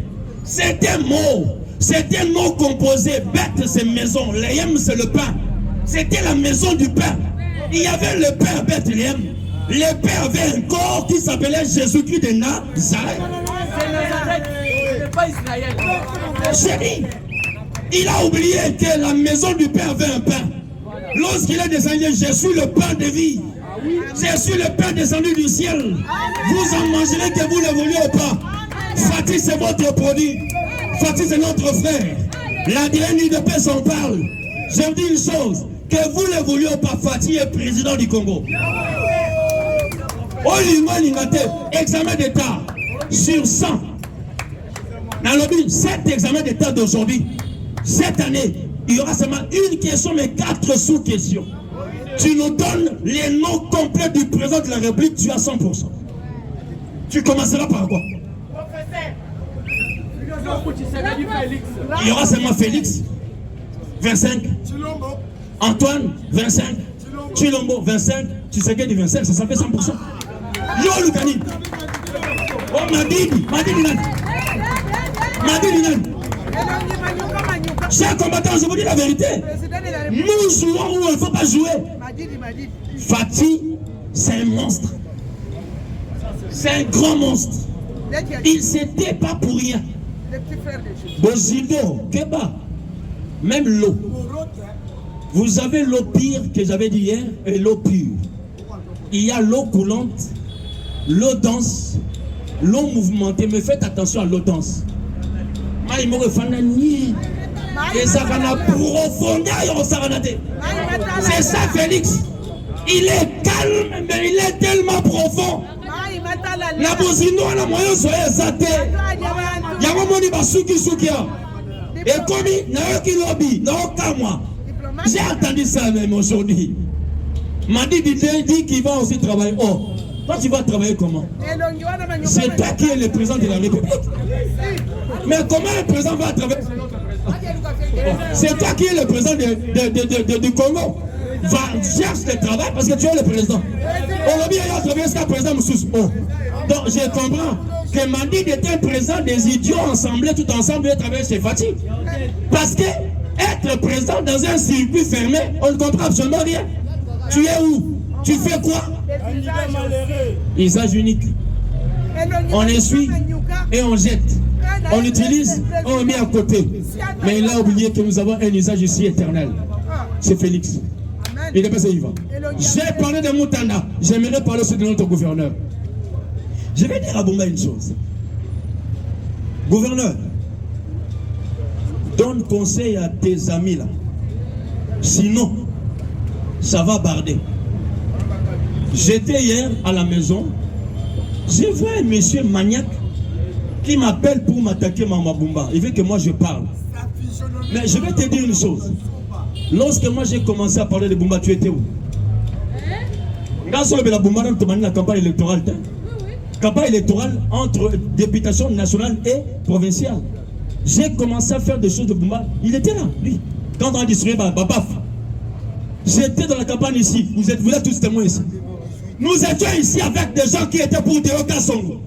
[SPEAKER 6] c'est un mot. C'est un mot composé. Beth, c'est maison. Léem, c'est le pain. C'était la maison du pain. Il y avait le père Bethléem. Le père avait un corps qui s'appelait Jésus-Christ de Nazareth. J'ai dit, il a oublié que la maison du père avait un pain. Lorsqu'il est descendu, je suis le pain de vie. Je suis le pain descendu du ciel. Vous en mangerez que vous le vouliez ou pas. Fatih, c'est votre produit. Fatih, c'est notre frère. L'ADN de paix s'en parle. Je vous dis une chose. que vous ne vouliez pas, Fati est président du Congo. Examen d'État sur 100. Dans le but, cet examen d'État d'aujourd'hui, cette année, il y aura seulement une question, mais 4 sous-questions. Tu nous donnes les noms complets du président de la République, tu as 100%. Tu commenceras par quoi? Il y aura seulement Félix, 25. Antoine, 25. Chilombo, 25. Tshisekedi, 25. Ça fait 100%. Yo, Lukani. Oh, Madidi Nan. Chers combattants, je vous dis la vérité. Nous jouons où il ne faut pas jouer. Fati, c'est un monstre. C'est un grand monstre. Il ne s'était pas pour rien. Bozido, Keba, même l'eau. Vous avez l'eau pire que j'avais dit hier et l'eau pure. Il y a l'eau coulante, l'eau dense, l'eau mouvementée. Mais faites attention à l'eau dense. C'est ça Félix. Il est calme, mais il est tellement profond. La bozino la moyen soye zate. Yango moni basuki sukia. Et comme nayoki lobby, nayokamwa. J'ai entendu ça même aujourd'hui. M'a dit qu'il va aussi travailler. Oh, toi tu vas travailler comment? C'est toi qui es le président de la République. Mais comment le président va travailler? C'est toi qui es le président du Congo. Va chercher le travail parce que tu es le président. Aujourd'hui, il y a travaillé jusqu'à président Moussous. Oh. Donc je comprends que Mandi était un président des idiots ensemble, tout ensemble, et travailler chez Fati. Parce que être président dans un circuit fermé, on ne comprend absolument rien. Tu es où? Tu fais quoi? Usage unique. On essuie et on jette. On utilise, on met à côté. Mais il a oublié que nous avons un usage ici éternel. C'est Félix. Il est passé, il va. J'ai parlé de Moutanda. J'aimerais parler aussi de notre gouverneur. Je vais dire à Bumba une chose. Gouverneur, donne conseil à tes amis là. Sinon, ça va barder. J'étais hier à la maison. Je vois un monsieur maniaque qui m'appelle pour m'attaquer Mama Bumba. Il veut que moi je parle. Mais je vais te dire une chose. Lorsque moi j'ai commencé à parler de Bumba, tu étais où? La Bumba dans la campagne électorale. Campagne électorale entre députation nationale et provinciale. J'ai commencé à faire des choses de Bumba. Il était là, lui. Quand on a distribué Babaf. J'étais dans la campagne ici. Vous êtes tous témoins ici. Nous étions ici avec des gens qui étaient pour Deo Kassongo.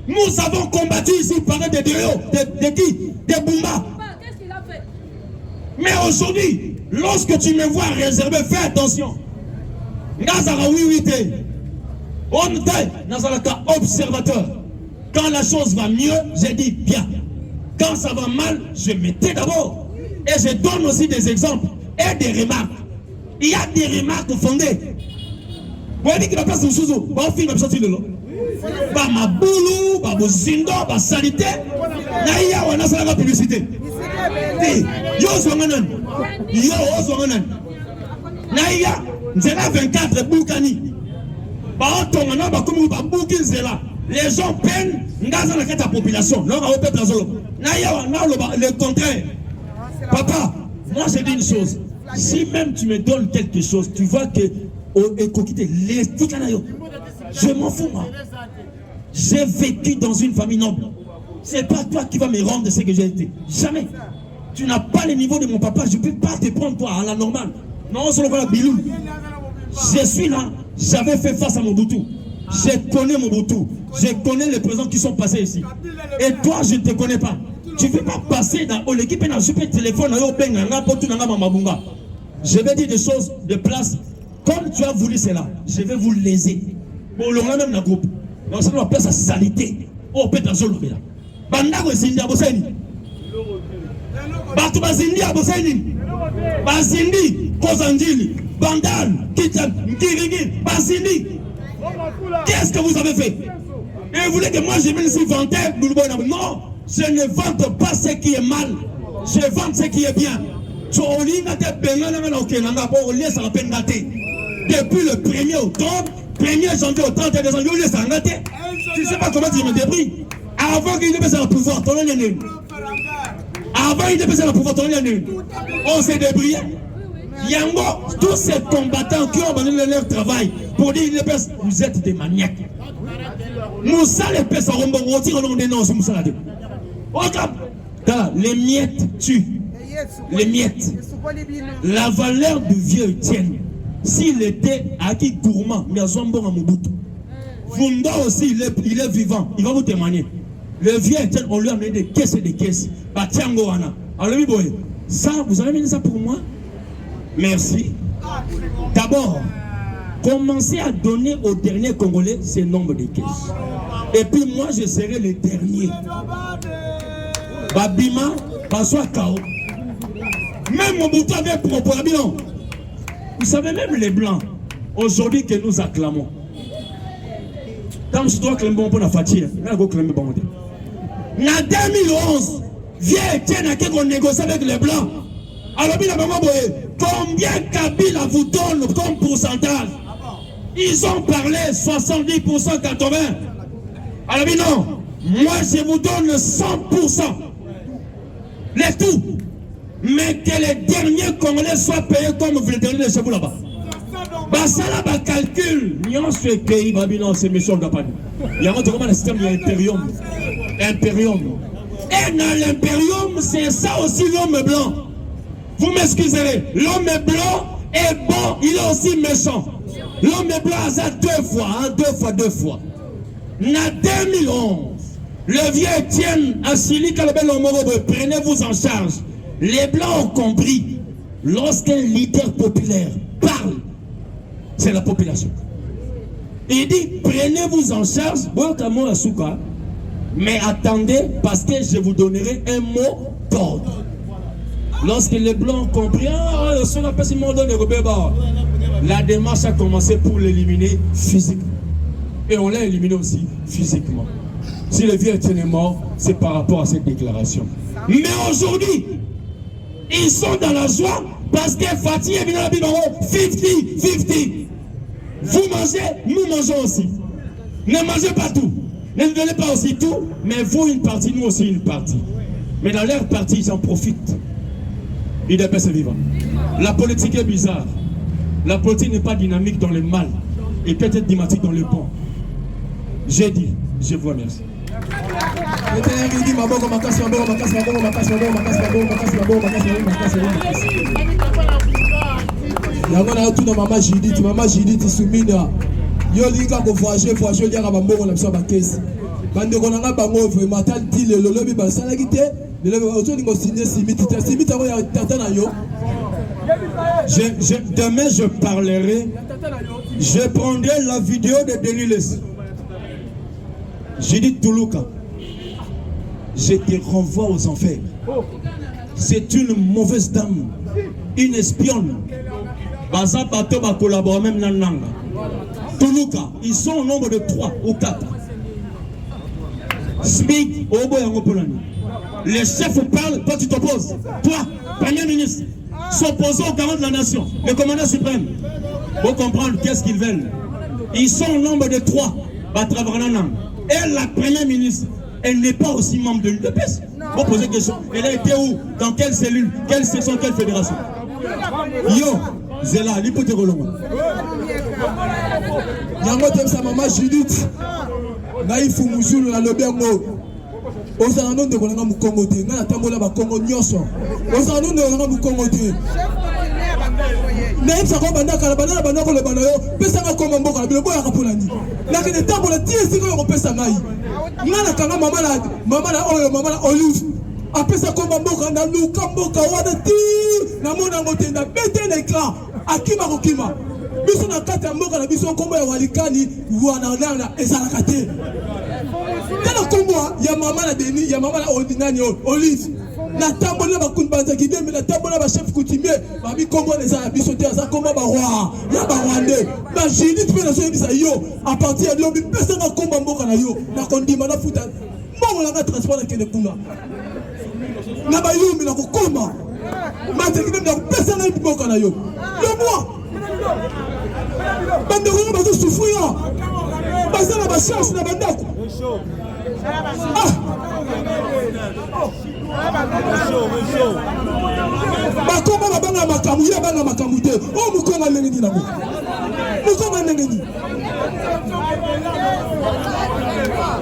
[SPEAKER 6] Nous avons combattu ici par des Deo, de qui? Des Bumba. Qu'est-ce qu'il a fait? Mais aujourd'hui, lorsque tu me vois réserver, fais attention. Nazara oui, on était Nazaraka observateur. Quand la chose va mieux, je dis bien. Quand ça va mal, je mettais d'abord. Et je donne aussi des exemples et des remarques. Il y a des remarques fondées. Vous voyez qu'il va passer au sous-eau. On finit comme ça, tu le vois. Bah ma boulou, bah vos zindo, bah salité. Naïa, on a ça la publicité. Yo, Zwanganan. Yo, Zwanganan. Naïa, Nzela 24, Boukani. Bah, on tombe maintenant, bah, comme bah, Boukin Zela. Les gens peinent, Ngaza la la population. Là, on va opérer Naïa, le contraire. Papa, moi, je dis une chose. Si même tu me donnes quelque chose, tu vois que je m'en fous, moi. J'ai vécu dans une famille noble. C'est pas toi qui vas me rendre ce que j'ai été. Jamais. Tu n'as pas le niveau de mon papa. Je ne peux pas te prendre toi à la normale. Non, c'est le bilou. Je suis là. J'avais fait face à Mobutu. Je connais Mobutu. Je connais les présidents qui sont passés ici. Et toi, je ne te connais pas. Tu ne veux pas passer dans l'équipe et dans le téléphone. Je vais dire des choses de place. Comme tu as voulu cela, je vais vous léser. Bon, on a même la groupe. Donc, ça doit place à salité. Oh, peut-être dans le là. Bandago et Zindi à Bosseni. Batou Bazindi à Bosseni. Bazindi, Kozandili, Bandal, Kitan, Nkirigi, Bazindi. Qu'est-ce que vous avez fait? Et vous voulez que moi je vienne ici vanter? Non, je ne vante pas ce qui est mal. Je vante ce qui est bien. Tu olinga te benga na okenanga po olesa la pengate. Depuis le 1er octobre, 1er janvier au 31 décembre, yo lesa ngate. Tu sais pas comment tu me débrouilles. Avant qu'il ne passe le pouvoir, ton année. Avant qu'il ne passe le pouvoir, ton année. On s'est débrouillé. Yango, tous ces combattants qui ont abandonné leur travail pour dire vous êtes des maniaques. Moussa les pèse à Rombo, on tire le nom des noms sur Moussa. Les miettes tuent. Les miettes. La valeur du vieux Étienne, s'il était acquis gourmand, mais à Zombo à Mobutu. Funda aussi, il est vivant, il va vous témoigner. Le vieux Étienne, on lui a amené des caisses et des caisses. Alors, ça, vous avez amené ça pour moi? Merci. D'abord, commencez à donner aux derniers Congolais ce nombre de caisses. Et puis moi, je serai le dernier. Babima, Baswa Kao. Même Mobutu avait proposé. Vous savez, même les Blancs, aujourd'hui que nous acclamons. Quand je dois clamer pour la fatigue, je vais clamer bon. En 2011, vieux Étienne a qu'on négocie avec les Blancs. Alors, combien Kabila vous donne comme pourcentage? Ils ont parlé 70%, 80%. Alors, non, moi je vous donne 100%. Les tout. Mais que les derniers Congolais soient payés comme vous le dernier chez vous là-bas. Ça là, calcul. Nous sommes ce pays, non, c'est mission de Gapani. Il y a un système de l'impérium. Impérium. Et dans l'impérium, c'est ça aussi l'homme blanc. Vous m'excuserez, l'homme blanc est bon, il est aussi méchant. L'homme blanc a ça deux fois. En 2011, le vieux Étienne a Sili Kalabel Omorobo, prenez-vous en charge. Les blancs ont compris, lorsqu'un leader populaire parle, c'est la population. Il dit, prenez-vous en charge, mais attendez, parce que je vous donnerai un mot d'ordre. Lorsque les blancs ont compris, la démarche a commencé pour l'éliminer physiquement. Et on l'a éliminé aussi physiquement. Si le vieux Étienne est mort, c'est par rapport à cette déclaration. Mais aujourd'hui, ils sont dans la joie parce que Fatih est venu à la Bible 50-50. Vous mangez, nous mangeons aussi. Ne mangez pas tout. Ne donnez pas aussi tout, mais vous une partie, nous aussi une partie. Mais dans leur partie, ils en profitent. Ils dépassent vivant. La politique est bizarre. La politique n'est pas dynamique dans le mal et peut-être dynamique dans le bon. J'ai dit, je vous remercie.
[SPEAKER 5] Maman Judith Soumina. Yo linga ko voyager liya ka bambongo na biso ba kesi. Bande ko nanga bango vraiment tal dit le lobi ba sala kité, le lobi auto lingo signer simiti ko ya tata na yo.
[SPEAKER 6] Demain je parlerai. Je prendrai la vidéo de Denis Les. J'ai dit Toulouka. Je te renvoie aux enfers. C'est une mauvaise dame, une espionne. Baza Bato va collaborer même dans Nanga. Toulouka, ils sont au nombre de 3 ou 4. Smith, Obo et Angopolani. Les chefs parlent, toi tu t'opposes. Toi, Premier ministre, s'opposer aux garants de la nation, le commandant suprême. Pour comprendre qu'est-ce qu'ils veulent. Ils sont au nombre de 3. Et la Première ministre, elle n'est pas aussi membre de l'UDPS. Vous posez question. Elle a été où? Dans quelle cellule? Quelle section? Quelle fédération? Yo, Zela, l'hypothèque Rolongo.
[SPEAKER 5] Yango Temsa Maman Judith. Naïfou Mouzou, la Lobengo. Aux alentours de Kolanga Mukongote, n'a tambola ba Congo Nyoso. Aux alentours de Kolanga Mukongote. Naïf sa banda kalabana bana ko le banayo, pesa nga ko mboka na biloko ya kapolani. Na ke tambola tie siko yo pesa ngai. Ngana kanga mama na oyo mama na Olive. Apesa ko mboka na luka mboka wana ti na mona ngote na bete na écran. Akima ko kima. Biso na kata mboka na biso kombo ya walikani wana nana ezalaka te. Tana kombo ya mama na Denis, ya mama na Ordinani Olive. Na tambola ba kunbanza kideme na tambola ba chef coutumier ba mi kombo ezala biso te za kombo ba roi ya ba rwandais. Ba Judith pe na so bisa yo à partir de lobi pesa na kombo mboka na yo na kondima na futa. Mbongo la transport na kene kuna. Na ba yumi na kokoma Matekine na pesa na mboka na yo. Le moi. Bande ko ba souffrir. Basa na ba chance na bandako. Bakoma na banga makamu ya banga makamu te. O mukonga ndenge na mo. Mukonga ndenge.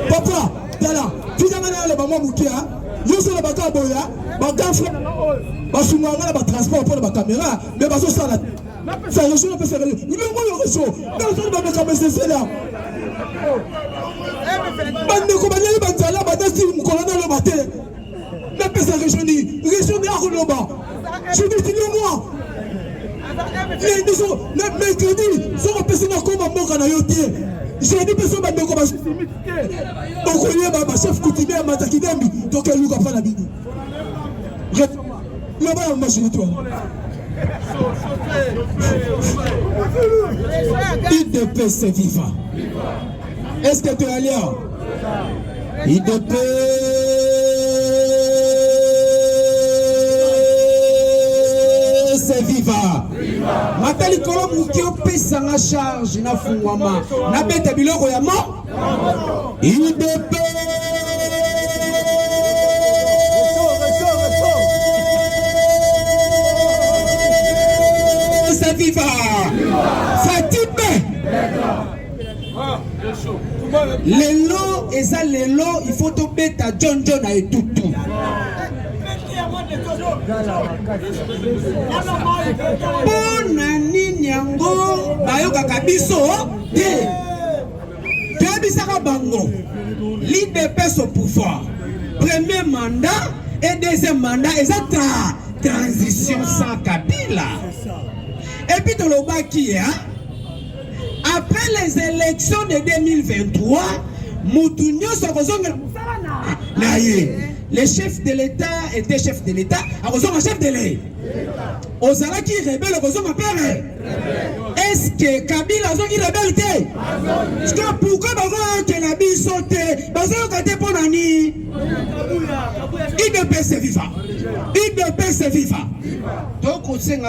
[SPEAKER 5] Papa, tala, fizanga na le bama mukia. Yo so na baka boya, ba gafre. Ba sumanga na ba transport pour ba caméra, mais ba so sala. Ça je ne peux faire rien. Il est moi le réseau. Dans son ba caméra c'est là. Bande ko banyali banzala ba dasi mukolana lo baté. La personne région de Aroloba. Je dis moi. Les disons, le mercredi, sont représentés comme un mot à yoté. J'ai dit personne de comme donc on y a chef coutumier à Matakidembi, donc elle nous a pas la bidou. Là-bas, moi je dis toi. IDP c'est vivant. Est-ce que tu es allé? IDP. C'est viva. Matali kolo mukio pesa na charge na fungwama. Na beta biloko ya mo. IDP. C'est viva. Fatime. Lelo eza lelo il faut to beta John John na etutu. Pona nini yango bayokaka biso te toyebisaka bango l'IDP au pouvoir premier mandat et deuxième mandat eza transition sans Kabila et puis tolobaki après les élections de 2023 mutu nyonso akozongela mosala na ye. Le chef de l'État était chef de l'État, un chef de l'État. Ozala qui rebelle, Ozoma père. Est-ce que Kabila a qui rebelle? Parce que pourquoi que la bille sauté? Parce que pour Nani. IDP c'est vivant. IDP c'est vivant. Donc on sait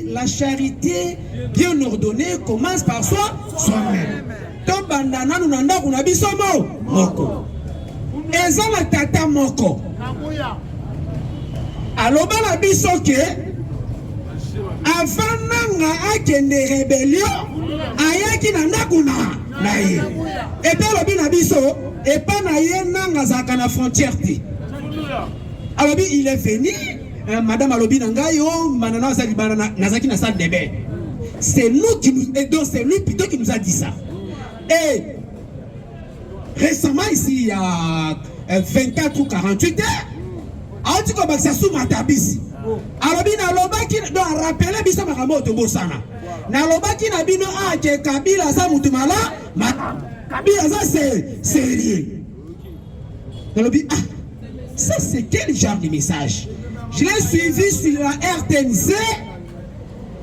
[SPEAKER 5] la charité bien ordonnée commence par soi-même. Donc bandana nous n'anda qu'on a biso moko. Eza la tata moko. Aloba la biso ke avant nanga akende rébellion ayaki na ndakuna na ye. Et puis alobi na biso et pas na ye nanga zaka na frontière ti. Alobi il est venu madame alobi nanga yo manana sa libana nazaki na salle de bain. C'est nous qui nous et donc c'est lui plutôt qui nous a dit ça. Et récemment ici il y a 24 ou 48 heures a dit que ça sous matabisi alobi na lobaki do rappeler biso makamoto bosana na lobaki na bino ke Kabila za mutumala Kabila za c'est sérieux alobi ça c'est quel genre de message? Je l'ai suivi sur la RTNC,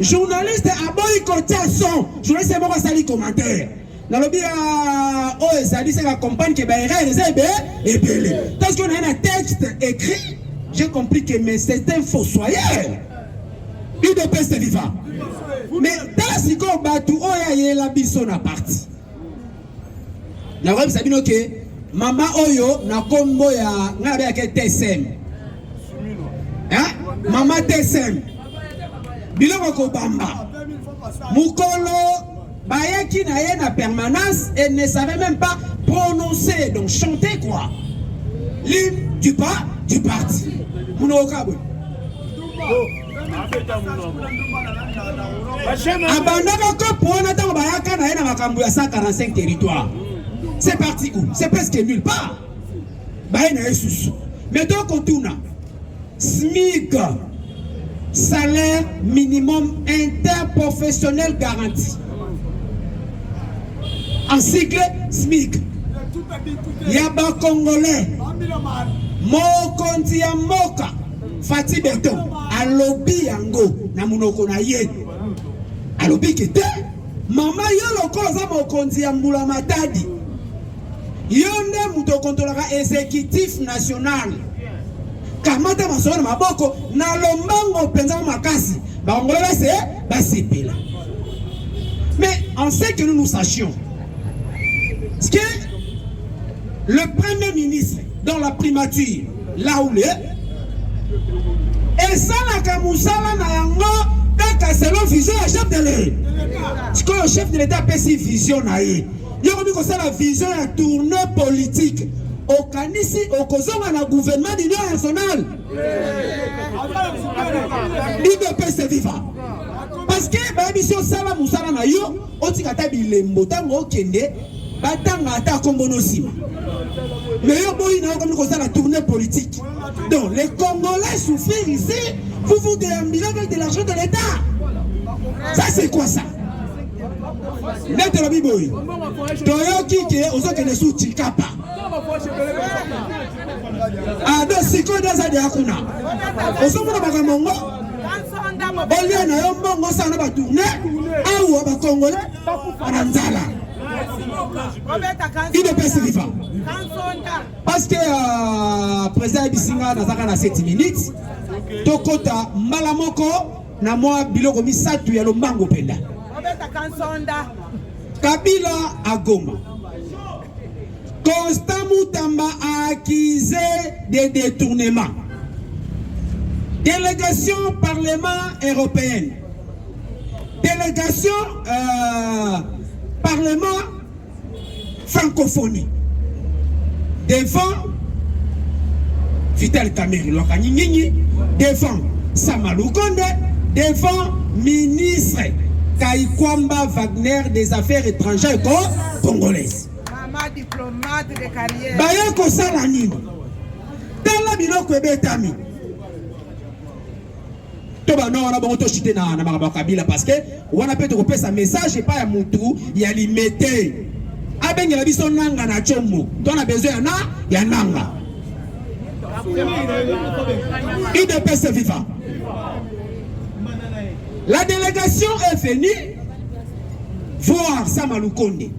[SPEAKER 5] journaliste à boycotter son journaliste moko sali commentaire na lobi oh ça dit c'est la compagne qui ba erreur et belé parce qu'on a un texte écrit j'ai compris que mais c'est un fossoyeur IDP c'est vivant mais dans ce qu'on batu oh ya la biso na parti na web sabino que mama oyo na kombo ya ngana ba ke TSM hein mama TSM biloko ko bamba mukolo Bayaki na ye na permanence et ne savait même pas prononcer, donc chanter quoi. L'hymne du parti. Mounokabou. Abandonne pour on attend Bayaka na ye na makambu ya 145 territoires. C'est parti où? C'est presque nulle part. Baye na Jesus. Mais donc on tourne. SMIC, salaire minimum interprofessionnel garanti. En cycle SMIC. Yaba Congolais. Mokonzi ya Moka. Fati Beton. Alobi yango. Na munoko na ye. Alobi kete. Mama yolo koza mokonzi ya Mbula Matadi. Yonde muto kontrolaka exécutif national.
[SPEAKER 6] kamata masolo na maboko na lombango penza makasi bakongolais c'est basepela. Mais on sait que nous sachions que le premier ministre dans la primature là où il est et ça la kamusala na yango kaka selon vision ya chef de l'État. Ce que le chef de l'État peut si vision na ye yoko biko ça la vision ya tournée politique au kanisi au kozonga na gouvernement d'union nationale IDPS viva parce que ba mission sala musala na yo otikata bilembo tango okende batanga ata kombono sima mais yo boy na comme ça la tournée politique. Donc les Congolais souffrent ici, vous déambulez avec de l'argent de l'État. Ça c'est quoi ça? Net le biboy toyo kike ozoke ne sous tikapa donc siko daza de akuna osomona bakamongo olia na yo mbongo sana ba tourner awa ba Congolais ana nzala il ne peut se vivre parce que président Bisinga nazaka na 7 minutes tokota mbala moko na mwa biloko misatu ya lombango penda Kabila à Goma. Constant Moutamba a accusé des détournements. Délégation Parlement européen. Délégation Parlement francophonie. Devant Vital Kamerhe Lwakanyinyi, devant Samalou Konde, devant ministre Kaikwamba Wagner des affaires étrangères congolaises.
[SPEAKER 3] Maman diplomate de carrière.
[SPEAKER 6] Bayako Salanini. Tala biloko ebetami. Toba non on a beaucoup chuté na makaba Kabila parce que on a peut te sa message et pas ya mutu ya limité. Abengela biso nanga na chombo. On a besoin ya nanga. IDPS vivant. La délégation est venue voir Samalou Konde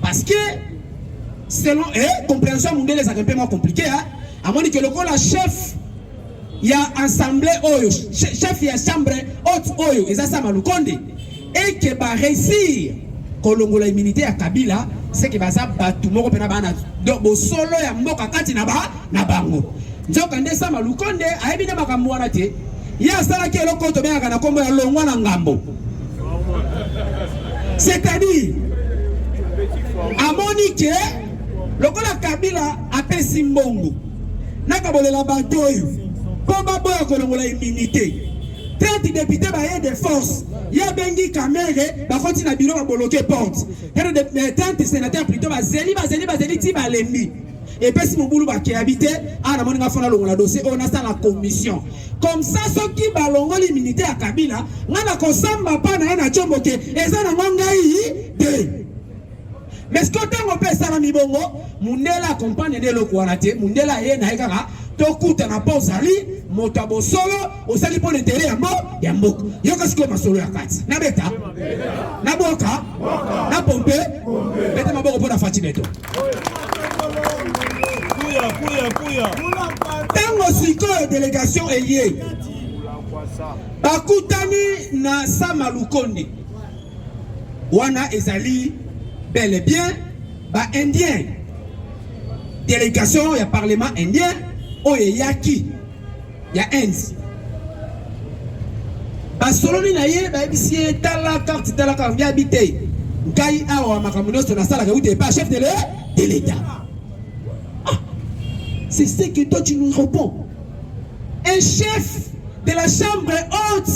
[SPEAKER 6] parce que selon compréhension mondiale c'est un peu moins compliqué à moins que le chef il y a assemblée oyo chef il y a chambre haute oyo et ça Samalou Konde et que va réussir kolongo la immunité à Kabila c'est que va ça batu moko pena bana do solo ya mboka kati na bango nzoka nde Samalou Konde ayebi na makambo wana te. C'est-à-dire, à Monique, le Kabila a fait Simbongo. Nakabole la bataille. Combat boya kolongola immunité. 30 députés baillent des forces. Il y a Bengi Kamerhe, ba continue na bureau ba bloquer porte. Il y a 30 sénateurs plutôt ba zeli ti ba l'ennemi. Et puis si mon boulot qui habité à la moninga fona longola dossier on a ça la commission comme ça ceux qui balongo l'immunité à Kabila ngana ko samba pa na na chombo ke eza na ngai de mais ce que on peut ça na mibongo mundela accompagne de lokwana te mundela ye na ekaka to kuta na pozali motabo solo osali pour l'intérêt ya mboko yo kasi ko masolo ya kati na beta na boka na pompe beta maboko pour la fatineto. Tango sikoyo délégation eyé bakutani na Samalou Konde wana ezali bel et bien ba indien délégation ya parlement indien oye yaki ya Inde basoloni na ye ba ebisi tala carte ya habité ngai awa makamuno na sala ka uté pas chef de l'État. C'est ce que toi tu nous réponds. Un chef de la chambre haute,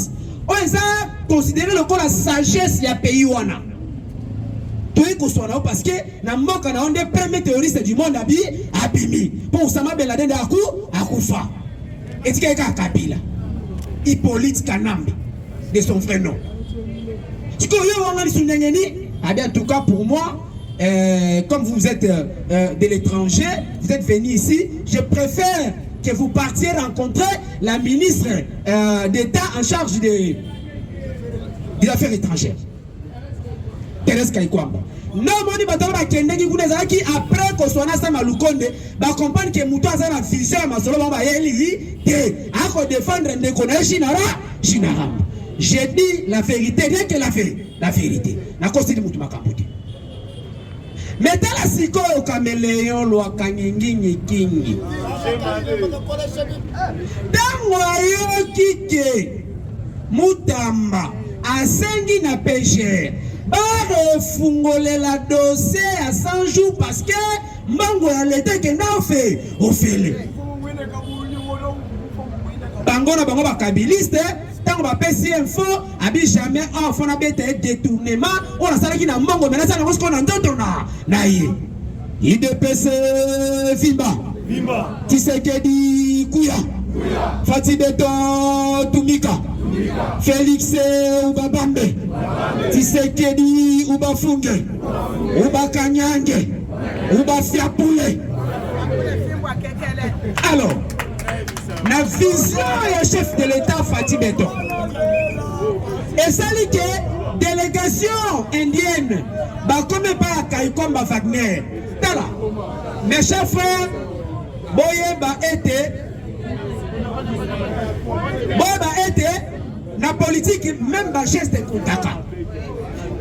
[SPEAKER 6] on a considéré le la sagesse du pays wana. Parce que na mboka na onde premier terroriste du monde abimi. Pour Osama Ben Laden akufa. Et tu ka Kabila. Hippolyte Kanambe de son vrai nom. Tu connais en tout cas pour moi. Comme vous êtes de l'étranger, vous êtes venu ici, je préfère que vous partiez rencontrer la ministre d'État en charge des affaires étrangères, Thérèse Kaikwamba. non moni bato ba kendeki kuna zaki après ko sona sa malukonde ba comprendre que muto azana na vision ya masolo ba yeli te ako défendre ndeko na Shinara. J'ai dit la vérité, rien que la vérité. Na kosi di mutu makambuti. Metala siko yo kameleon lo akangingi kingi. Tango yo kike mutamba asengi na péché. Ba refungolela dossier à 100 jours parce que mbango ya l'état kenda fait ofele. Bango na bango ba kabiliste tant ba pesi info abi jamais enfant na bête détournement on a salaki na mbango mais na ça ko na ndoto na ye IDPS Vimba Tshisekedi Kuya Fati Beto Tumika Félix Ubabambe Tshisekedi Ubafunge Ubakanyange Ubafiapule. Alors la vision du chef de l'État Fati Beto et celle qui est délégation indienne bah comme pas Kaikomba Wagner tala mes chers frères boyeba été na politique même ba geste kontaka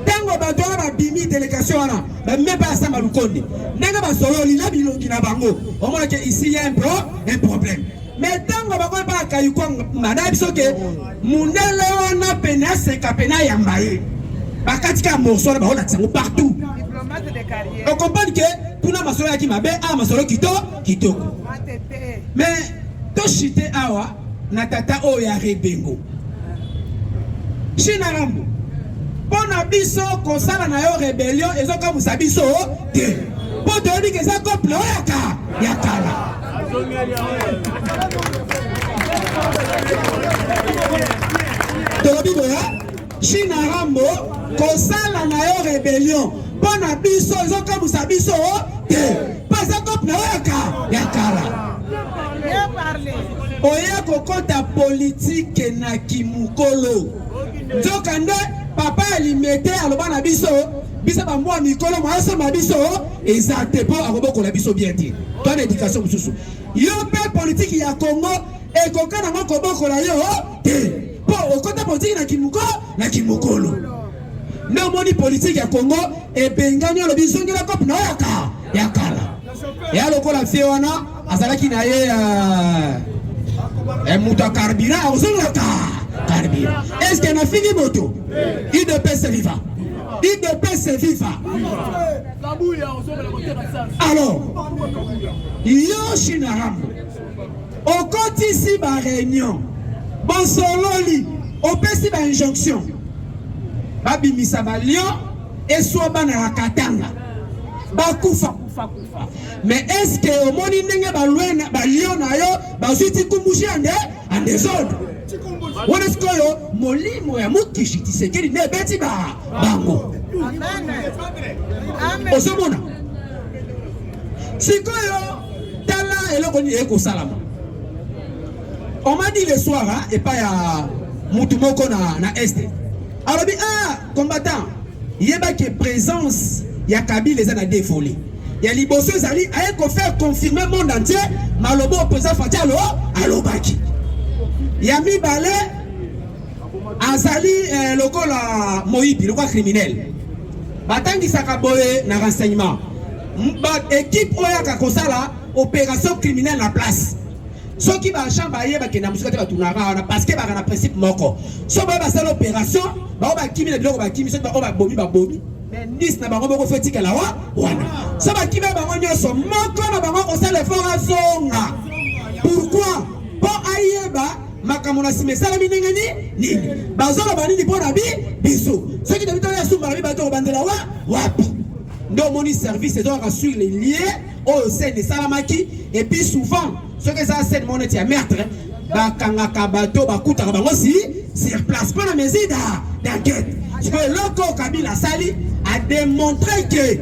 [SPEAKER 6] tango ba dola ba bimi délégation là ba même pas ça malukonde nanga ba solo lila bilongi na bango on voit que ici il y a un problème. Mais tant que vous avez Kayukong, madame Soke, Mundele wana pena seka pena yambaye. Bakatika morceau na baona tsango partout.
[SPEAKER 3] Diplomate de carrière.
[SPEAKER 6] On comprend que kuna masolo ya kimabe a masolo kitoko. Mais to chite awa na tata o ya rebengo. Shinarambo. Pona biso kosala na yo rébellion ezoka musabiso te. Po to di ke za couple ya kala. Shinarambo kosala na yo rébellion pona biso ezoka musabiso te pas encore na ya kala oya kokota politique na kimukolo nzokande papa alimete aloba na biso ba mwa mikolo mwa sema biso ezate po akobokola biso bien dit toi l'éducation mususu yo pe politique ya Congo e kokana ngoko bokola yo te po okota politique na kimukolo no moni politique ya Congo e bengani lo bizongela kopi na ya kala ya lokola fie wana azalaki na ye muta carburant ozonga carburant est-ce que na fini moto IDPS viva IDPS viva. Alors yo Shinarambo okotisi ba réunion bonsololi opesi ba injonction babimisa ba lion eswa bana Katanga bakufa mais est-ce que omoni ndenge balwena ba lion na yo bazwiti kumbushi ande zone wana sikoyo molimo ya mukishi Tshisekedi ne beti bango osomona sikoyo tala eloko ni eko salama. On m'a dit le soir et pas ya mutu moko na este alors bi combattant yeba que présence ya Kabila les a défolé ya liboso zali a ko faire confirmer monde entier malobo opposant Fati alobaki ya mibale azali lokola moyibi lokola criminel batangi sakaboye na renseignement ba équipe oya ka kosala opération criminelle na place soki ba chambre aye ba kenda musukate batunaka na parce que ba na principe moko so ba sala opération ba kimi na biloko ba kimi so ba bomi mais nis na bango boko fetika la wana so ba kimi ba bango nyoso moko na bango kosala effort azonga pourquoi po ayeba makamona simesala minenga nini bazolo banini pona biso soki de bito ya sumba bi bato bandela wapi ndo moni service donc sur les liens au sein de salamaki et puis souvent ce que ça c'est mon état meurtre bakanga kabato bakutaka bango sur place pour la mesure d'enquête parce que loko Kabila sali a démontré que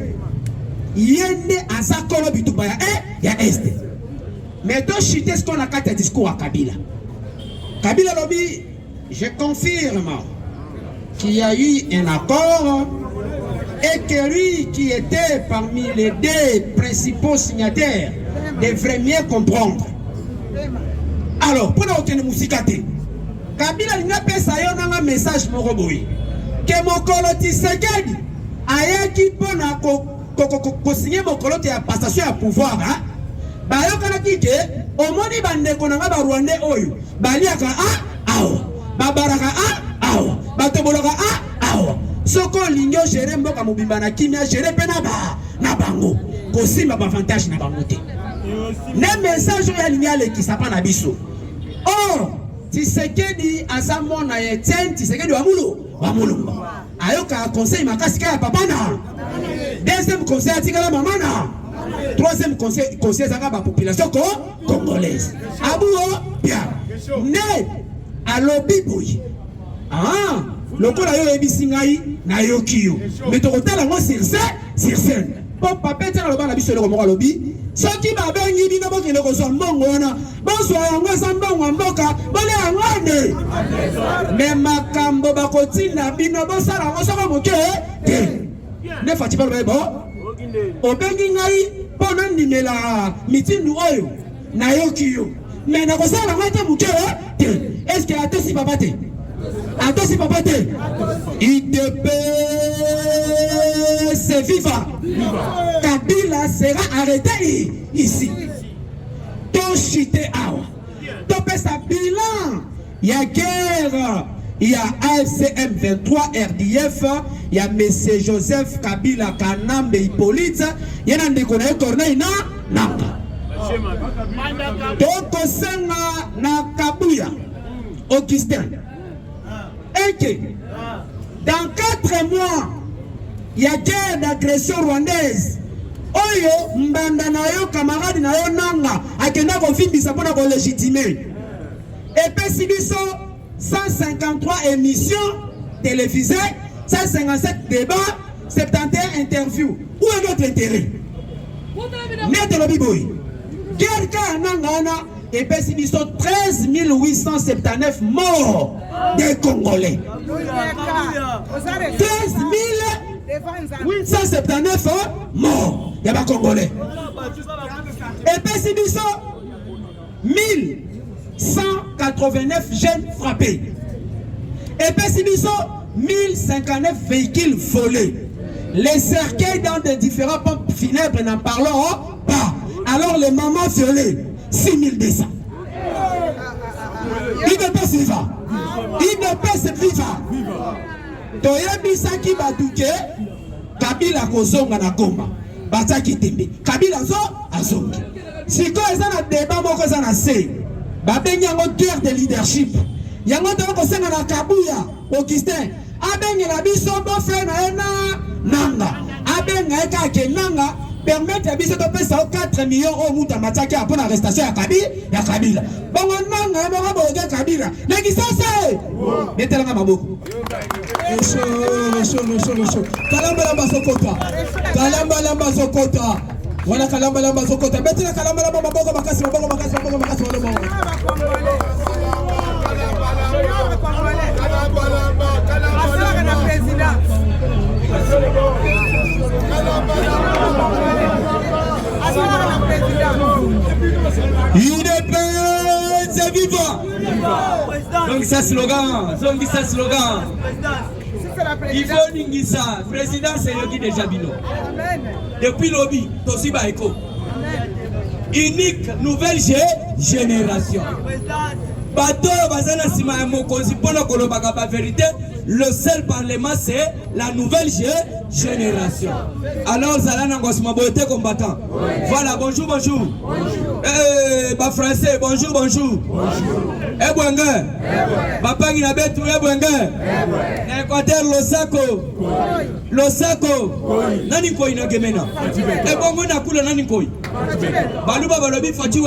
[SPEAKER 6] yende azakolo bituba ya est mais to chiter ce qu'on a quatre discours à Kabila lobby je confirme qu'il y a eu un accord
[SPEAKER 7] et que lui qui était parmi les deux principaux signataires devrait mieux comprendre. Alors, pour nous musikate, Kabila n'a pas ça un message pour Roboui. Que mon coloti Sekedi a qui pour signer mon coloti à passation à pouvoir. Bayo kana kike, omoni bande konanga ba Rwandais oyo. Baliaka babaraka batoboloka soko lingo gérer mboka mobimba na kimia gérer pena na bango kosimba ba avantage na bango te. Ne message ya linia le kisapa na biso. Oh, Tshisekedi azamo na Etienne Tshisekedi wa mulumba. Ayoka conseil makasi ka papa na. Deuxième conseil atikala mama na. Troisième conseil zaka ba population congolaise. Abuo bien. Ne alobi boy. Lokola yo ebisi ngai na yokiyo. Mais to kotala ngo sur scène. Papa Peter aloba na biso le ko alobi. Soki ba bengi bino bokende ko so mbongo wana. Bonso yango sa mbongo mboka, bole angane. Mais makambo bakotina bino bosala ngo soko moke. Ne fati pas bo. Obengi ngai pona ndimela mitindu oyo na yokiyo. Mais na kosala ngate moke. Est-ce que atosi papa te? Atosi papa te? IDP c'est vivant. Kabila sera arrêté ici. Toshite awa. Topé sa bilan. Il y a guerre. Il y a AFCM 23 RDF. Il y a M. Joseph Kabila Kanambe Hippolyte. Il y a un déconné Corneille Nanga. Donc, na Kabuya, Augustin. Et que dans 4 mois, il y a guerre d'agression rwandaise. Oyo, mbanda na yo, camarade na yo nanga, akenda konfimbisa pona ko légitimer. Et puis si biso 153 émissions télévisées, 157 débats, 71 interviews. Où est notre intérêt? Net le biboy. Quelqu'un nanga et puis si biso 13 879 morts des Congolais. 13 879 morts des Congolais. Et puis si biso 1189 jeunes frappés. Et puis si biso 1059 véhicules volés. Les cercueils dans des différents pompes funèbres, n'en parlons pas. Alors les mamans violées, 6200. Il ne peut se vivre. Il ne peut se vivre. Toyebi Saki Badouke, Kabila Kozonga na Goma. Bataki Tembe. Kabila Azongi. Si quand ils ont un débat, ils ont un C. Babengi yango guerre de leadership. Yango toko kosenga na Kabuya, Augustin. Abengi na biso bo frère na nanga. Abenga eka ke nanga. Permettre à biso de payer 4 millions au Mouta Mataki pour l'arrestation à Kabila. Bon, non, non, Kabila. Mais ça, c'est. Mettez-la à Maboko. Kalamba Lamba Sokota. Kalamba Lamba Sokota. Voilà Kalamba Lamba Sokota. Mettez-la Kalamba Lamba Maboko Makasi. C'est vivant. Donc ça slogan, il faut Ningisa, président c'est Yogi de Jabino. Depuis lobby, Tosiba Eko. Unique nouvelle génération. Bato bazana sima mokonzi pona kolobaka ba vérité, le seul parlement c'est la nouvelle génération. Alors Zalana Ngosma Boyote combattant. Voilà, bonjour. Ba français, bonjour. Eh Bwenga. Papa Ginabetu Bwenga. Équateur Losako. Nani koi na gemena. Eh bongo na kula nani koi. Baluba balobi Fati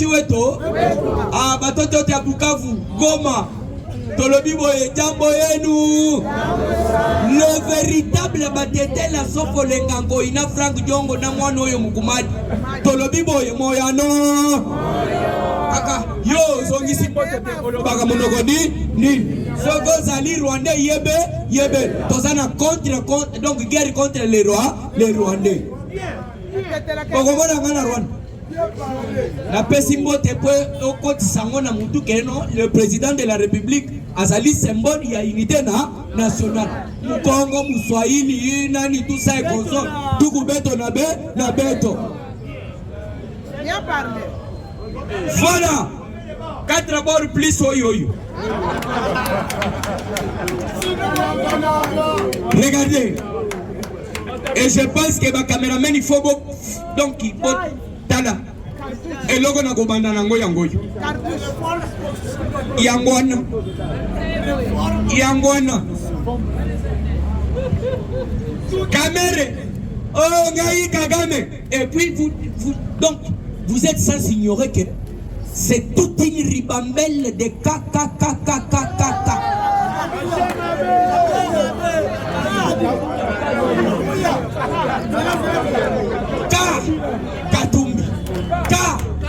[SPEAKER 7] weto. Ah batoto te Bukavu, Goma. Tolobi boye jambo yenu. Le véritable batete la soko lengango ina Frank Jongo na mwana oyo mukumadi. Tolobi boye moyano. Aka yo zongi sipote te baka monoko ni
[SPEAKER 6] Sogo Zali Rwandais yebe. Tozana contre donc guerre contre les Rwandais. Bokomona ngana Rwanda. La Pessimbo Tepo Okoti Sangona Moutou Keno, le président de la République, Azali symbole, il y a unité nationale. Congo, Moussoaïli, Nani, tout ça est consort. Tout Goubeto na beto.
[SPEAKER 3] Bien parlé.
[SPEAKER 6] Voilà. 4 bords plus oyoyo. Regardez. Et je pense que ma caméraman il faut donc il faut tala. Et logo na kobanda nango yangwana. Caméré. Oh Gaï Kagame. Et puis vous donc vous êtes sans ignorer que c'est toute une ribambelle de Katumbi,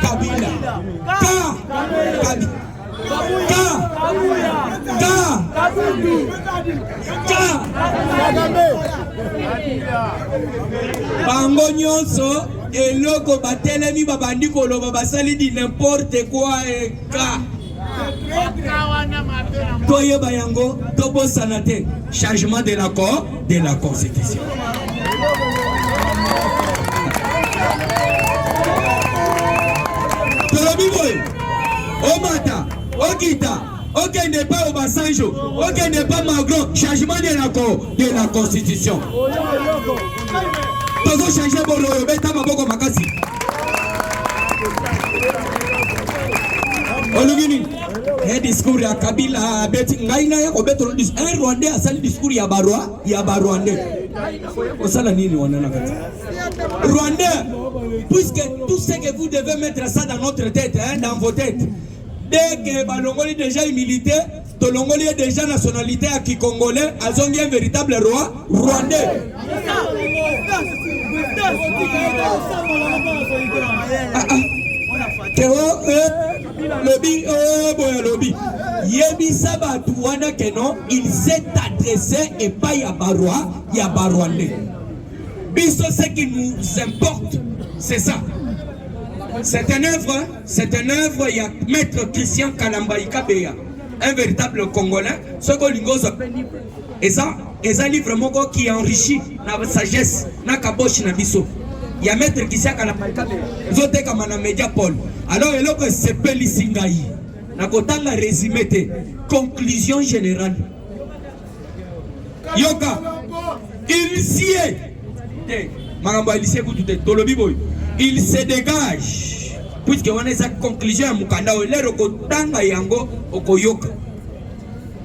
[SPEAKER 6] Kabila, Bango nyonso eloko batelemi babandi koloba basali di n'importe quoi toyeba yango tobosana te changement de la constitution. Omata, Okita, aucun n'est pas au Bassanjo, aucun n'est pas Macron, changement de la constitution. Tozo changer bolo, beta maboko makasi. Olugini, un discours ya Kabila, beti ngaina ya kobeto un Rwandais a sali discours ya Rwandais. Osala nini wanana kati? Rwandais, puisque tout ce que vous devez mettre ça dans notre tête, hein, dans vos têtes. Dès que Balongoli déjà humilité, Tolongoli est déjà nationalité à qui congolais, Azongi un véritable roi rwandais. Lobby. Yebi Sabatu wana keno, il s'est adressé et pas Yaba Rwandais. Biso, ce qui nous importe, c'est ça. C'est une œuvre, il y a Maître Christian Kalambaï Kabeya, un véritable Congolais, ce que l'ingos appelle. Et ça livre vraiment qui enrichit la sagesse, na kabosh na biso. Il y a Maître Christian Kalambaï Kabeya, zote comme na média Paul. Alors, il y a ce Pélissingaï, na kotanga résumé, conclusion générale. Yoka, il s'y est. Il se dégage puisque on est sa conclusion à Mukanda olero kotanga yango okoyoka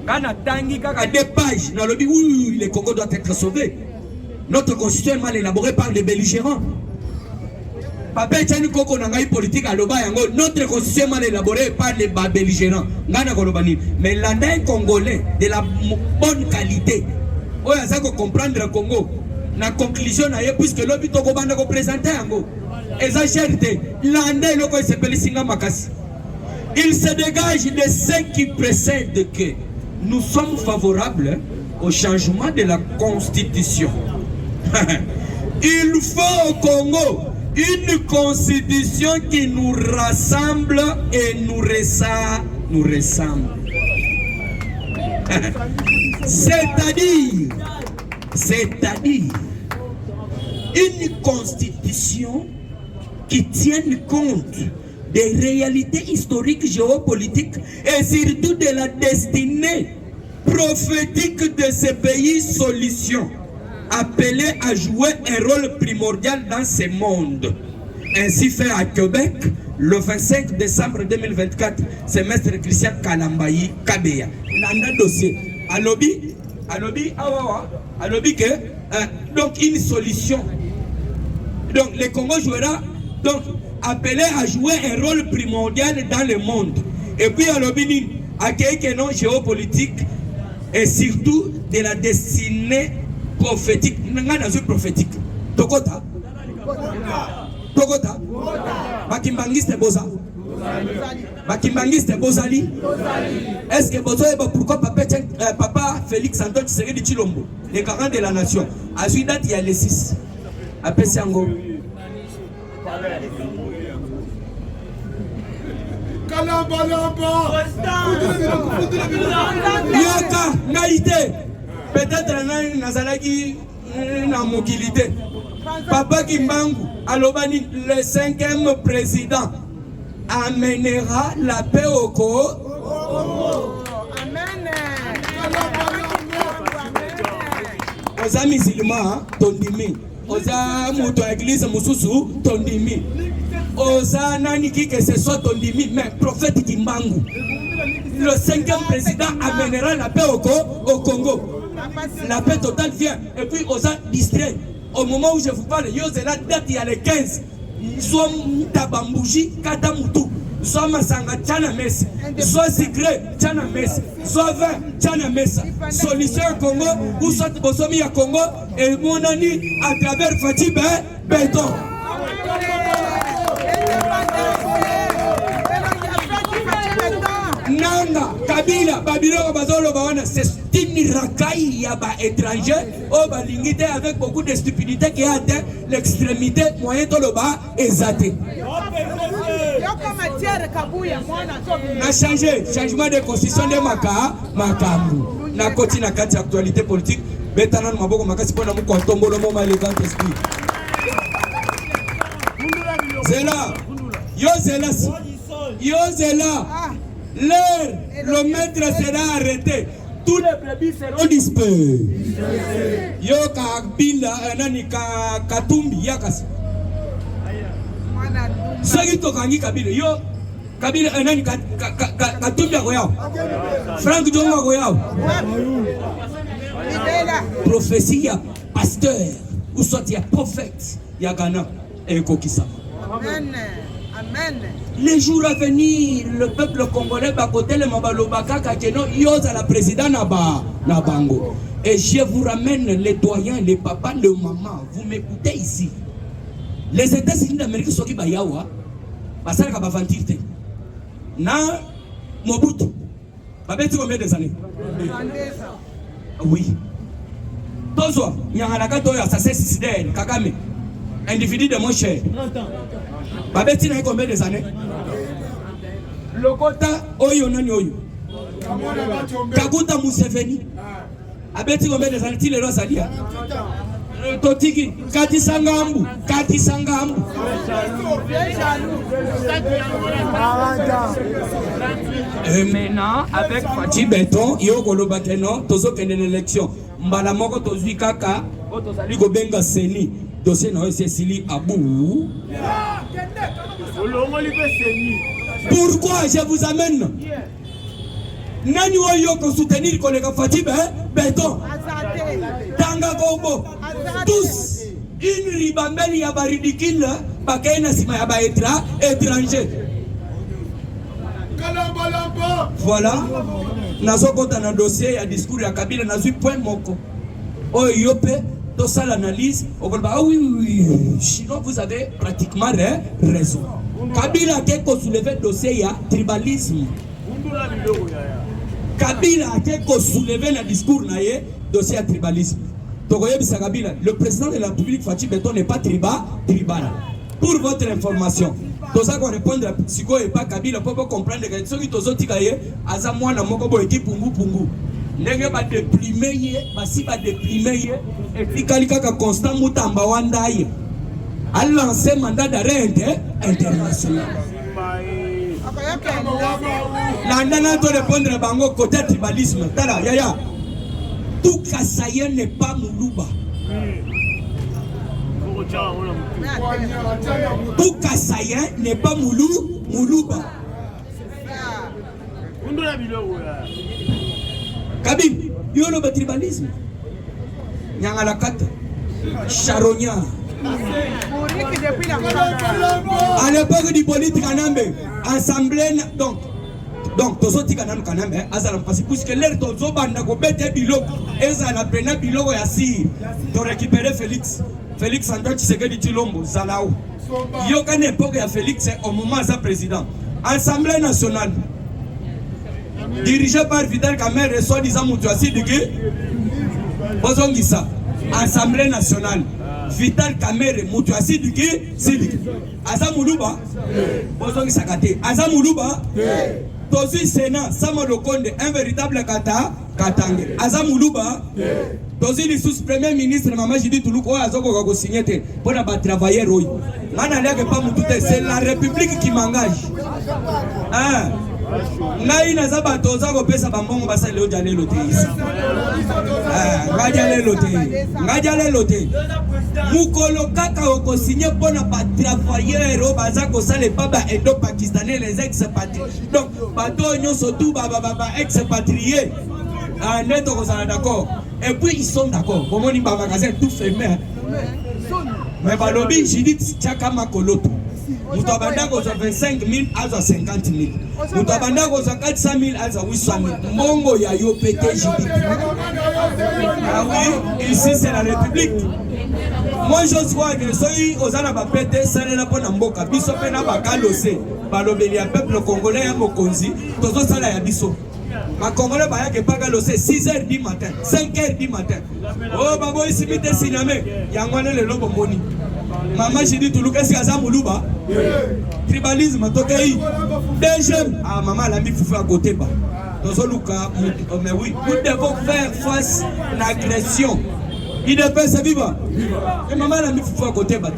[SPEAKER 6] kana tangi kaka 2 pages dans le but où le Congo doit être sauvé. Notre constitution est mal élaborée par les belligérants. Papa Tchani Koko nangai politique à loba yango, notre constitution est mal élaborée par les belligérants. Ngana kolobani mais l'andin congolais de la bonne qualité. Oya zako comprendre le Congo. La conclusion na ye puisque l'obi toko banda ko présenter yango eza cherté l'andé loko s'appelle Singa Makasi. Il se dégage de ce qui précède que nous sommes favorables au changement de la constitution. Il faut au Congo une constitution qui nous rassemble et nous ressemble. C'est-à-dire une constitution qui tienne compte des réalités historiques, géopolitiques et surtout de la destinée prophétique de ces pays solutions, appelés à jouer un rôle primordial dans ce monde. Ainsi fait à Québec, le 25 décembre 2024, semestre Christian Kalambaï Kabeya. L'anda dossier. Alobi que donc une solution. Donc le Congo jouera donc appelé à jouer un rôle primordial dans le monde. Et puis alobi à quelques noms géopolitiques et surtout de la destinée prophétique. Prophétique. Tokota. Bakimbangiste boza. Bakimbangiste Bozali. Est-ce que Bozoé, pourquoi papa Félix Antoine Tshisekedi Tshilombo, les garants de la nation, à ce date il y a les 6. À Pessiango. Yoka, naïté. Peut-être Nazalaki na mobilité. Papa Kimbangu, Alobani, le 5e président, amènera la paix au Congo.
[SPEAKER 3] Amen.
[SPEAKER 6] Aux amis musulmans, tondimi. Aux amis de l'église Moussousou, tondimi. Aux amis qui que ce soit tondimi, mais prophète Kimbangu, le 5e président amènera la paix au Congo. La paix totale vient. Et puis aux distraits. Au moment où je vous parle, c'est la date, il y a les 15. Soit Tabambouji, Katamutu, soit Masanga, Tchana Mesa, soit Sigré, Tchana Mesa, soit 20, Tchana Mesa, solution Congo, ou soit Bosomi à Congo, et mon ami à travers Fatih Béton. Nanga, Kabila, Babylone, Bazolo, Bawana, c'est une racaille, ya ba étranger, oh balingité avec beaucoup de stupidité qui a atteint l'extrémité moyen de l'oba et zaté. Na changé, changement de constitution de Makamu. Na koti na kati actualité politique, betana maboko makasi pona mu kontombo lo moma élégant esprit. Zela, yo zela. L'heure, le maître sera arrêté. Tous les brebis seront dispersés. Yo Kabila, nani Katumbi, Yakasi. Sagi to kangi Kabila, yo Kabila, nani Katumbi Agoyao. Frank Djongo Agoyao. Prophétie, ya pasteur, ou soit ya prophète, ya Ghana et Kokisa.
[SPEAKER 3] Amen. Amen.
[SPEAKER 6] Les jours à venir, le peuple congolais va côté le Mabalobaka Kajeno, Yoza la président Nabango. Et je vous ramène les doyens, les papas, les mamans. Vous m'écoutez ici. Les États-Unis d'Amérique sont qui bayawa, parce que va ventir. Na Mobutu, babeti combien des années? Oui. Tozo, Nyangalaka Toya, ça c'est suicidaire, Kagame, individu de mon cher. Babeti n'a combien des années? Lokota Oyo Nani Oyo. Kaguta Museveni. Abeti combien des années? Tile Rosa Dia. Totiki, Kati Sangambu. Et maintenant, avec Fatih Béton, Yoko Lobakeno, Tozo Kene l'élection. Mbalamoko Tozui Kaka, Otozali Gobenga Seni. Dossier na Cécilie Abou. Pourquoi je vous amène? Nani Oyoko soutenir collègue Fatih Béton. Tanga Gombo. Tous. Une ribambelle yaba ridicule. Bakaina sima yaba étranger. Voilà. Nazo kota na dossier ya discours ya Kabila nazui point moko. Oyope. Dans ça l'analyse, on va dire ah oui, sinon vous avez pratiquement raison. Kabila a soulevé le dossier ya tribalisme. Kabila a soulevé le discours na ye dossier ya tribalisme. Donc Kabila, le président de la République Fatih Béton n'est pas tribal. Pour votre information, tout ça qu'on répond à Psycho et pas Kabila pour comprendre que ceux qui sont tikaye azamwa na moko bo équipe pungu. Nenge ba déprimer ye, basi ba déprimer ye, et puis kalika ka Constant Mutamba Wandaye a lancé mandat d'arrêt international. L'andana to répondre à bango côté tribalisme. Tala yaya. Tout Kasaye n'est pas Moulouba. Tout Kasaye n'est pas Moulouba. Kabim, il y a le tribalisme. Nyangala kata, charognard. À l'époque du politique Kanambe, assemblée donc tozo tika nan Kanambe, azalam parce que l'air tozo banda ko bete biloko, ezala prena biloko ya si, to récupérer Félix Antoine Tshisekedi Tshilombo Zalao. Yo kan époque ya Félix au moment sa président. Assemblée nationale dirigée par Vital Kamerhe soi-disant Moutouassi Diki Bozongisa. Assemblée nationale Vital Kamerhe Moutouassi Diki Sidiki Azamuluba Bozongisa Kate Azamuluba Tosi Sénat Samolo Konde un véritable Katange Azamuluba Tosi le sous-premier ministre Maman Jidi Toulouko Azoko Kako signé pour la travailler Roy. C'est la République qui m'engage. Hein? Ngai nazaba toza ko pesa bambongo basa leo jale lote ici. Ngajale lote. Mukolo kaka oko signé pour na ba travailler ro baza ko sale baba edo pakistanais les ex-patriés. Donc bato nyonso tout baba ex-patriés. Ah neto ko sala d'accord. Et puis ils sont d'accord. Comment ni baba magasin tout fermé. Mais balobi jidit chaka makoloto. Mutabanda ko 25 000 à 50 000. Mutabanda ko 400 000 à 800 000. Mongo ya yo pété jidit. Ah oui, ici c'est la République. Moi je crois que soyi ozana ba pété salela pona mboka biso pe na bakalose. Balobeli ya peuple congolais ya mokonzi tozo sala ya biso. Ma Congolais baya ke bakalose 6h du matin, 5h du matin. Oh babo ici mite siname yangwane le lobo moni. Maman j'ai dit tout le qu'est-ce qu'il y a ça Moulouba tribalisme tokei deuxième ah maman l'a mis foufou à côté bas dans ce cas mais oui nous devons faire face à l'agression il devait se vivre et maman l'a mis foufou à côté bas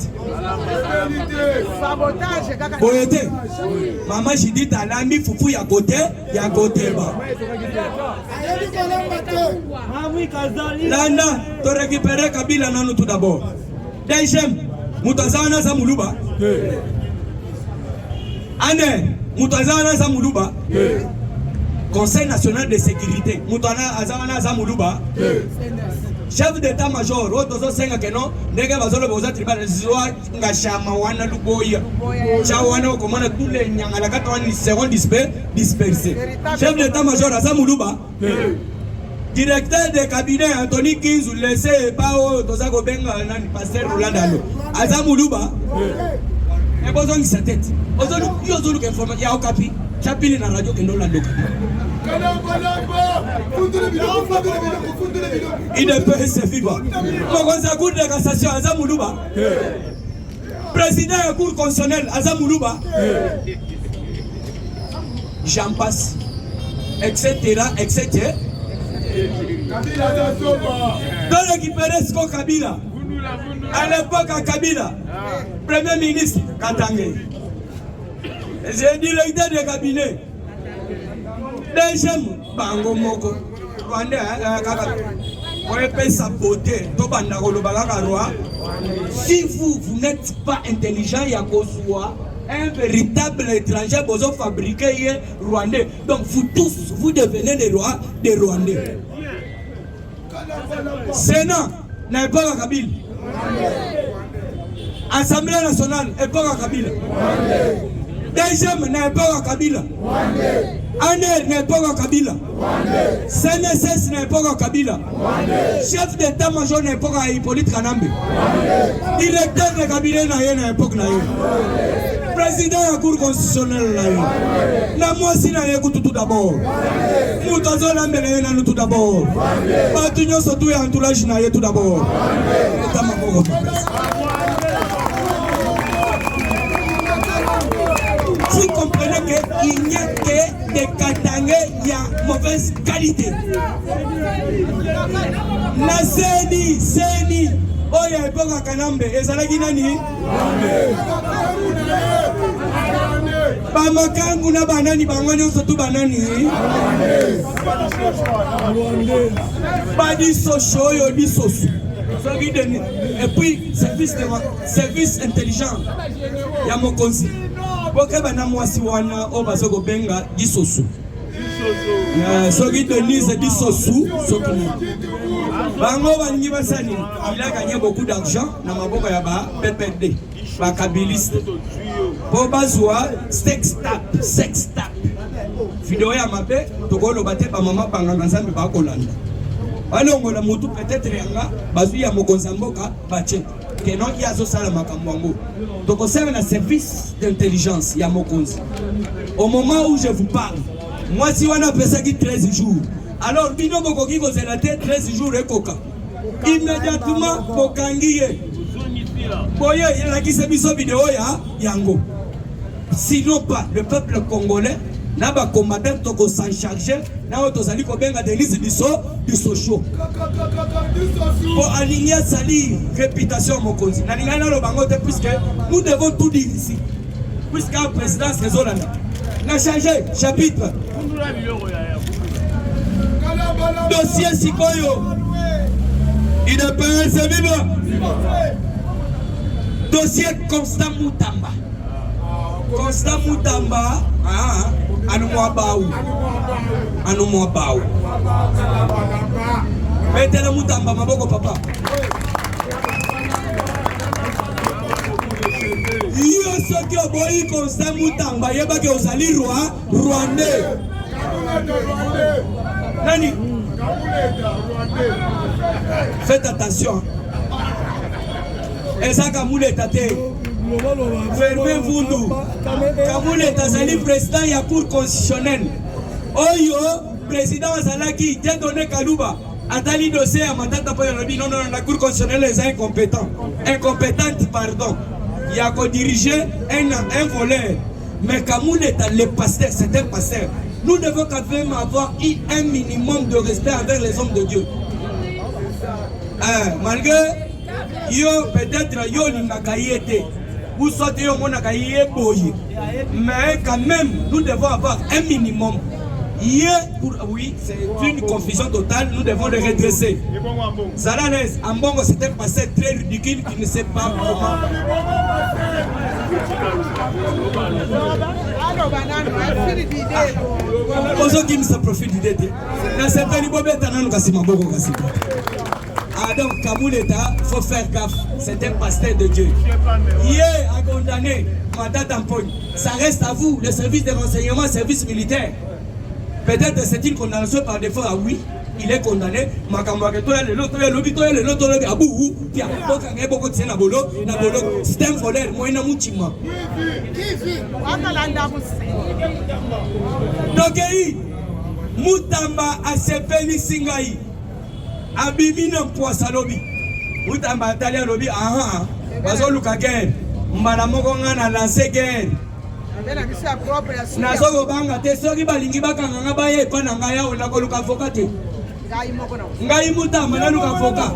[SPEAKER 6] boyete maman j'ai dit t'as l'a mis foufou à côté bas Landa tu récupérer Kabila nanu tout d'abord deuxième Mutazana za Muluba. Ane, Mutazana za Muluba. Conseil national de sécurité. Mutazana za Muluba. Chef d'état-major, Rotozo Senga Keno, Nega Bazolo Boza Tribal, Zoa, Ngashama, Wana Luboya. Chawana, commande tous les Nyangalakatouani seront dispersés. Chef d'état-major Aza Muluba. Directeur de cabinet Anthony Kinzu laissé Pao Tozago Benga Nani Pasteur Rolandalo Azamuluba et besoin de sa tête Ozolu information ya okapi chapili na radio kendo la loka il ne peut se vivre Mokonza cour de cassation Azamuluba président de la cour constitutionnelle Azamuluba j'en passe etc. Dans récupérer ce qu'on Kabila. À l'époque à Kabila, premier ministre Katange. J'ai dit directeur de cabinet. Deuxième Bango Moko. Rwandais, on peut saboter. Si vous n'êtes pas intelligent, il y a un véritable étranger besoin fabriquer Rwandais. Donc vous tous, vous devenez des Rwandais. Sénat, n'est pas à Kabila. Assemblée nationale, n'est pas à Kabila. Deuxième, n'est pas à Kabila. ANER n'est pas à Kabila. CNSS n'est pas à Kabila. Chef d'état-major n'est pas à Hippolyte Kanambe. Directeur de cabinet n'est pas à président de la cour constitutionnelle. La moitié n'a pas tout d'abord. Moutazo l'ambelé n'a tout d'abord. Batunyo surtout et entourage n'a tout d'abord. Vous comprenez qu'il n'y a que des Katangais, il y a mauvaise qualité. La CENI, Oya Epoka Kanambe, et Zalaginani. Bamakangu na banani, bangwanyo surtout banani. Badi socho, yodi sosu. Et puis, service intelligent. Il y a mon conseil. Boke bana mwasi wana obazogo benga disosu. Soki Denise disosu soki. Bango balingi basani, il a gagné beaucoup d'argent na maboka ya ba PPD, ba kabiliste. Po bazwa sex tap. Video ya mabe tokolo bate ba mama banganga nzambe ba kolanda. Balongo la mutu peut-être yanga bazu ya mokonza mboka bache. que non il y a zo sala makamwango donc c'est un service d'intelligence ya mokonzi au moment où je vous parle moi si on a passé 13 jours alors bino bokoki ko zelater 13 jours ekoka immédiatement bokangiye boye il qui se biso vidéo ya yango sinon pas le peuple congolais na ba combattant toko s'en charger na auto sali ko benga Denise biso chaud pour aligner sali réputation mokonzi na lingana lo bango te puisque nous devons tout dire ici puisque la présidence résolana na changer chapitre dossier sikoyo il est pas c'est vivant dossier Constant Mutamba anu mwabaou metela Mutamba maboko papa yo soki oboyi Constant Mutamba yebaki ozali rwandais nani faites attention eza kamuleta te Fermez Vundu Kamuleta zali président ya cour constitutionnelle oyo président azalaki te donné Kaluba atali dossier ya matata po yalobi non la cour constitutionnelle est incompétente pardon il y a ko diriger un voleur mais Kamuleta le pasteur c'est un pasteur nous devons quand même avoir un minimum de respect envers les hommes de Dieu malgré yo peut-être yo lingaka yete ou sortez au monde mais quand même nous devons avoir un minimum. Oui, c'est une confusion totale, nous devons le redresser. Zalanes, Ambongo, c'est un passé très ridicule qui ne sait pas comment. Ozo qui me profite d'idée. Dans ce pays, donc Kamuleta, il faut faire gaffe, c'est un pasteur de Dieu. Il a condamné mandat d'empoigne. Ça reste à vous, le service de renseignement, service militaire. Peut-être c'est une condamnation par défaut, ah oui, il est condamné. C'est un voleur, moi je suis donc Mutamba a sepeli singai. Abimina poisa lobi Mutamba Italia lobi bazo luka guerre mbala moko ngana lancer guerre nazo kobanga te soki balingi bakanga baye epa na ngai awo nakoluka avocat te ngai Mutamba naluka avocat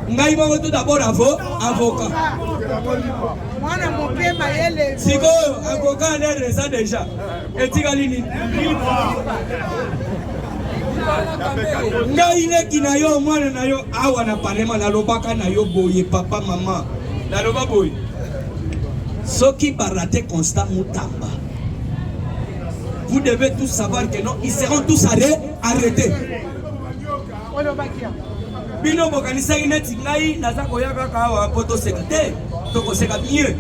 [SPEAKER 6] ngai moko tout d'abord avocat mwana mopema yele sikoyo avocat ne reza déjà etikali nini ngai leki na yo mwana na yo awa na parema na lobaka na yo boye papa maman na loba boye soki barate Constant Mutamba vous devez tous savoir que non ils seront tous arrêtés bino bokanisa ineti ngai naza koyaka ka awa poto secrétaire toko seka mieux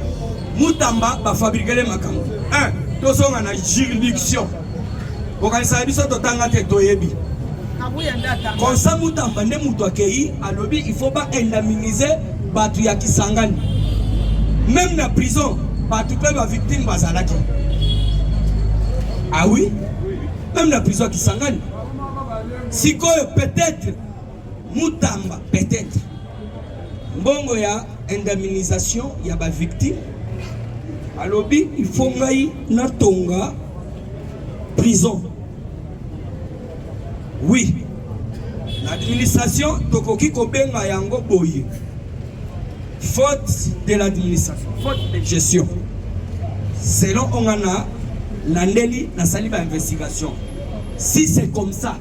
[SPEAKER 6] Mutamba ba fabriquer les makambo to songa na juridiction bokanisa biso totanga te toyebi Constant Mutamba nde mutu akei alobi il faut pas indemniser batu ya Kisangani même na prison batu pe ba victime bazalaki ah oui même na prison ya Kisangani sikoyo peut-être Mutamba peut-être mbongo ya indemnisation ya ba victime alobi il faut ngai na tonga prison. Oui, l'administration tokoki kobenga yango boye. Faute de l'administration, faute de gestion. Selon Ongana, Landeli n'a sali ba investigation. Si c'est comme ça,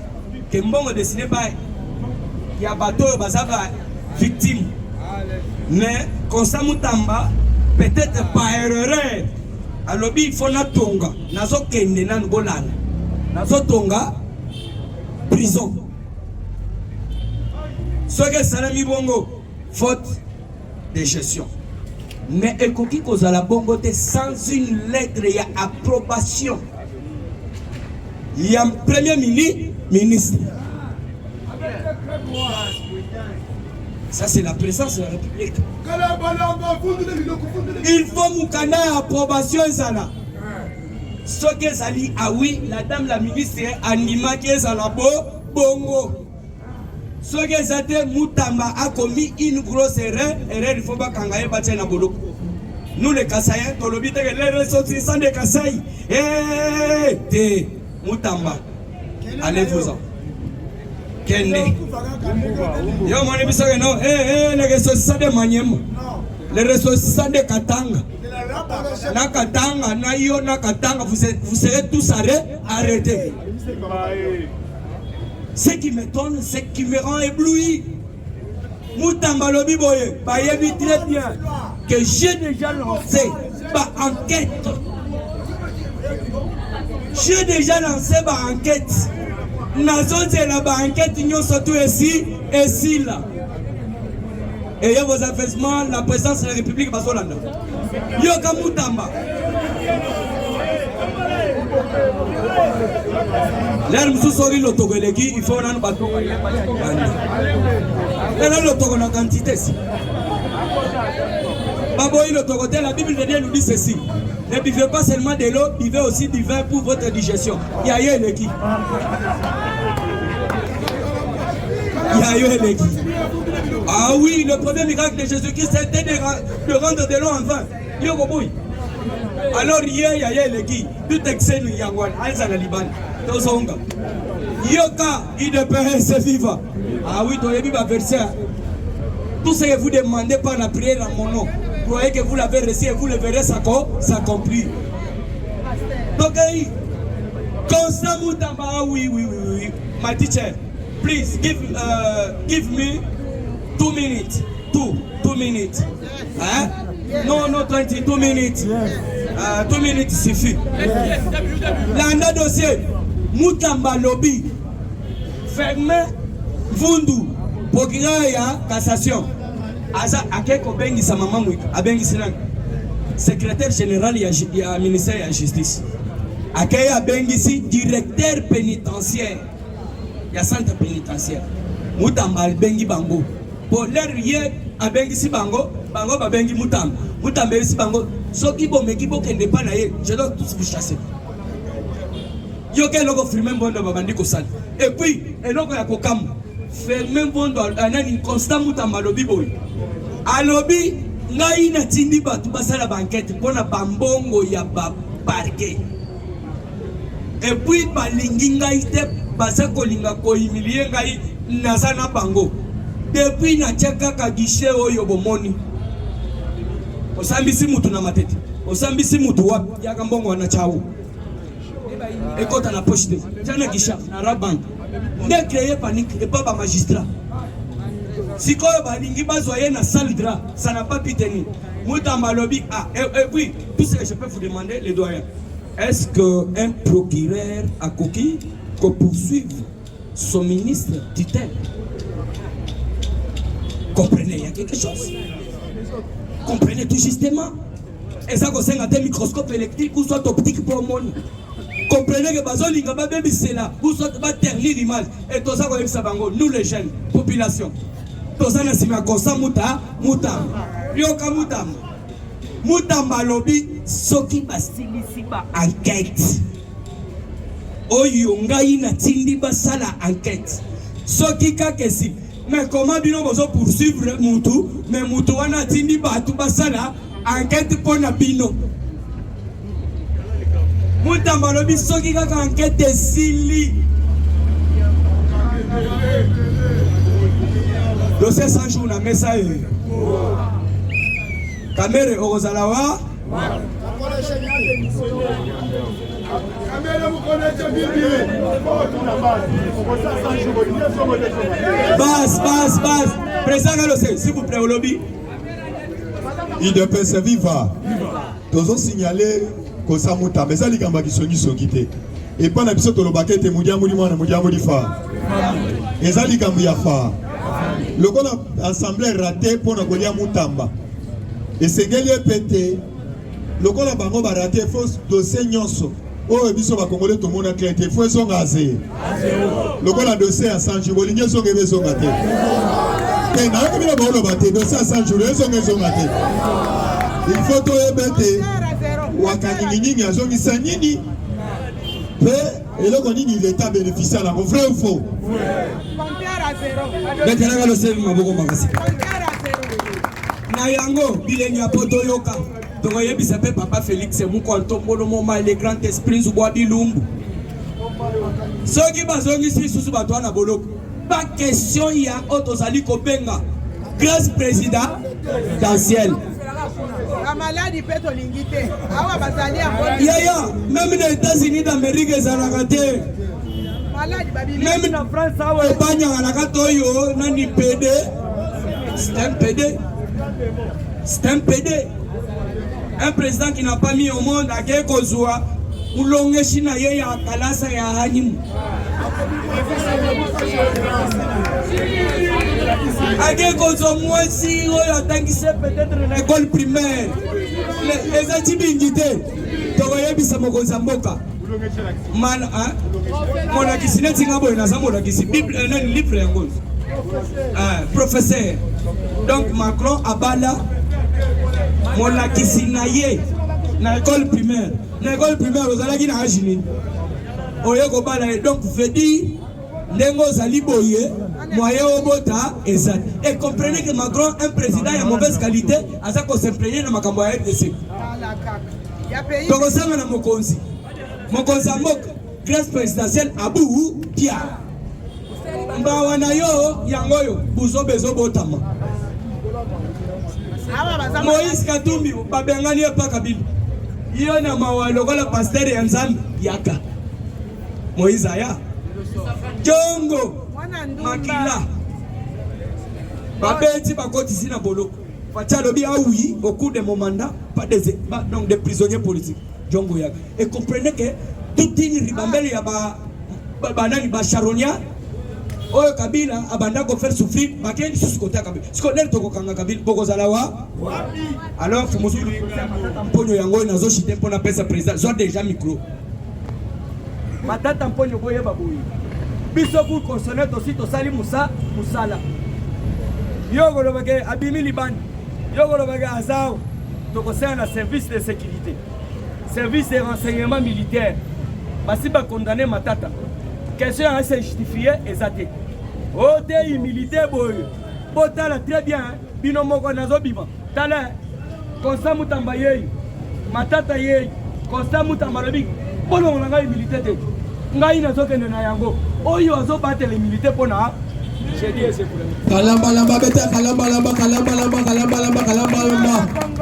[SPEAKER 6] que mbongo dessiné par ya bateau bazaba victime. Mais Constant Mutamba peut-être par erreur. Alobi il faut na tonga, nazo kende na ngolana. Nazo tonga prison. Ce que Salami Bongo, faute de gestion. Mais ekoki kozala bongo te sans une lettre ya approbation. Il y a un premier ministre. Ça, c'est la présence de la République. Il faut Moukana approbation ezala. Ce que Zali, ah oui, la dame la ministre Anima qui est à la bongo. Ce que Zate Moutamba a commis une grosse erreur, il faut pas kangaye batte na boloko. Nous les Kassaïens, dans le but de les ressortissants des Kassaï. Eh, Moutamba, allez-vous-en. Kende. Yo, mon ami, non, les ressortissants de Maniema. Les ressortissants de Katanga. Na Katanga, na yo, na Katanga, vous serez tous arrêtés. Ce qui m'étonne, ce qui me rend ébloui. Moutamba Lobi Boye, Bayebi très bien que j'ai déjà lancé ma enquête. J'ai déjà lancé ma enquête. Nazon c'est la enquête, nous surtout ici là. Et vos affaissements, la présidence de la République Bazolanda. Yoka Moutamba. L'air nous sori le Togolegi, il faut un bateau. Là, le Togo, la quantité. Baboy, le Togo, la Bible de Dieu nous dit ceci. Ne buvez pas seulement de l'eau, buvez aussi du vin pour votre digestion. Il y a eu l'équipe. Ah oui, le premier miracle de Jésus-Christ, c'était de rendre de l'eau en vin. Alors, il y a l'équipe. Tout excès, nous y a un Liban. Yoka, il ne peut se vivre. Ah oui, tu as vu ma verset. Tout ce que vous demandez par la prière en mon nom, croyez que vous l'avez reçu et vous le verrez s'accomplir. Donc, constant Moutamba, oui. My teacher, please give me 2 minutes. 2 minutes. Hein? No, 22 minutes. 2 minutes suffit. L'anda dossier, Moutamba Lobby, fermé, Vundu, procureur ya cassation. Aza akeko bengi sa maman mwika, abengi silang. Secrétaire général ya ministère de la justice. Akaya bengi si directeur pénitentiaire. Ya centre pénitentiaire. Moutamba bengi bango. Pour leur yé abengi si bango ba bengi Moutamba. Moutamba si bango. Soki bo meki bo kende pa na ye, je dois tous vous chasser. Yo ke loko firme mbondo babandi ko sala. Et puis eloko ya kokamu. Ferme mbondo anani constant Moutamba lobi boy. Alobi ngai na tindi batu basala banquette pona bambongo ya ba parquet. Et puis balingi ngai te basa kolinga ko humilier ngai nazana bango. Depuis na cheka ka guichet oyo bomoni. Osambisi mutu na matete. Osambisi mutu wapi yaka mbongo wana chao. Ekota na poche. Jana gisha na rabank. Ne créer panique et pas magistrat. Si quoi balingi bazoyer na salle gras, ça n'a pas pu tenir. Moutamba lobi et puis tout ce que je peux vous demander les doyens. Est-ce que un procureur a coquille qu'on poursuive son ministre tutelle? Comprenez, il y a quelque chose. Comprenez tout justement. Et ça c'est un microscope électrique ou soit optique pour mon. Comprenez que bazolinga ba baby c'est là ou soit ba ternir l'image et tout ça comme ça bango nous les jeunes population. Tout ça na sima kosa Moutamba. Yoka Moutamba lobby soki basilisi ba enquête. Oyo ngai na tindi ba sala enquête. Soki kakesi mais comment bino bozo poursuivre mutu mais mutu wana tindi batu basala enquête pona bino. Moutamba lobi soki kaka enquête sili. Dossier 100 jours na mesa e. Kamere orozalawa. Bas. Président Galosé, s'il vous plaît, au lobby.
[SPEAKER 2] Il de paix se viva. Tous ont signalé que ça mouta, mais ça les gambas qui sont quittés. Et pas la biso tolobake te mudia fa. Et ça les gambia fa. Le qu'on a assemblée raté pour na kolia Moutamba. Et c'est gagné pété. Le qu'on a bango raté fausse dossier nyonso. Oh biso ba congolais tout monde a clété faut son gazé. Le qu'on a dossier à 100 jours, l'igné son gebe son gâté. te na ko bino bolo bate do ça 100 jours eso ngezo mate il faut to ebete wakani nyingi azongisa nini pe eloko nini l'état bénéficiaire la vrai ou faux
[SPEAKER 6] betela lo sevi maboko makasi na yango bilenge ya poto yoka tokoyebisa mpe papa Félix Mukontombolo moma le grand esprit zubwa bilumbu soki bazongisi susu bato wana boloko pas question ya otozali kobenga grâce présidentielle
[SPEAKER 3] la maladie peut l'ingiter awa bazali
[SPEAKER 6] yaya même les États-Unis d'Amérique ezalaka te
[SPEAKER 3] maladie babili
[SPEAKER 6] même na France awa ebanyaka toyo nani PD c'est un PD un président qui n'a pas mis au monde à Kekozua ulonge shina ye ya kalasa ya hanimu à Kekozua mwasi oyo atangise peut-être na école primaire les atibingite tokoyebisa mokonzi mboka man mona kisine tinga na zamona kisi bible nani livre yango professeur donc Macron abala mona kisina ye na école primaire ozalaki na agini oye ko bala donc veut dire ndengo zali boye moyen obota ezali et comprenez que Macron un président ya mauvaise qualité asa ko s'imprégner na makambo ya RDC donc osanga na mokonzi mboka grâce présidentielle abu pia mbawa na yo yangoyo buzo bezo botama Moïse Katumbi babengani pa Kabila iyo na mawalo kola pasteur ya Nzambe yaka Moïse aya Jongo Makila babeti bakoti sina boloko Fachalo bi awi au cours de mon mandat pas donc des prisonniers politiques Jongo yaka et comprenez que toute une ribambelle ya banani ba charonia oyo Kabila abanda ko faire souffrir bakeni sous côté Kabila sikoner to ko kanga Kabila boko zalawa alors fumusu mponyo yango nazo chite mpona pesa président zo déjà micro matata mponyo boye baboyi biso pour consonner aussi to sali musala yogo lo bage abimi libani yogo lo bage azao to concerne service de sécurité service de renseignement militaire basi ba condamner matata question à se justifier exacté o te militaire boy botala très bien bino moko nazo bima tala constat mutamba yei matata yei constat mutamba lobi bono nga militaire te ngai nazo kende na yango oyo azo batele militaire pona j'ai dit c'est pour
[SPEAKER 5] kalamba beta kalamba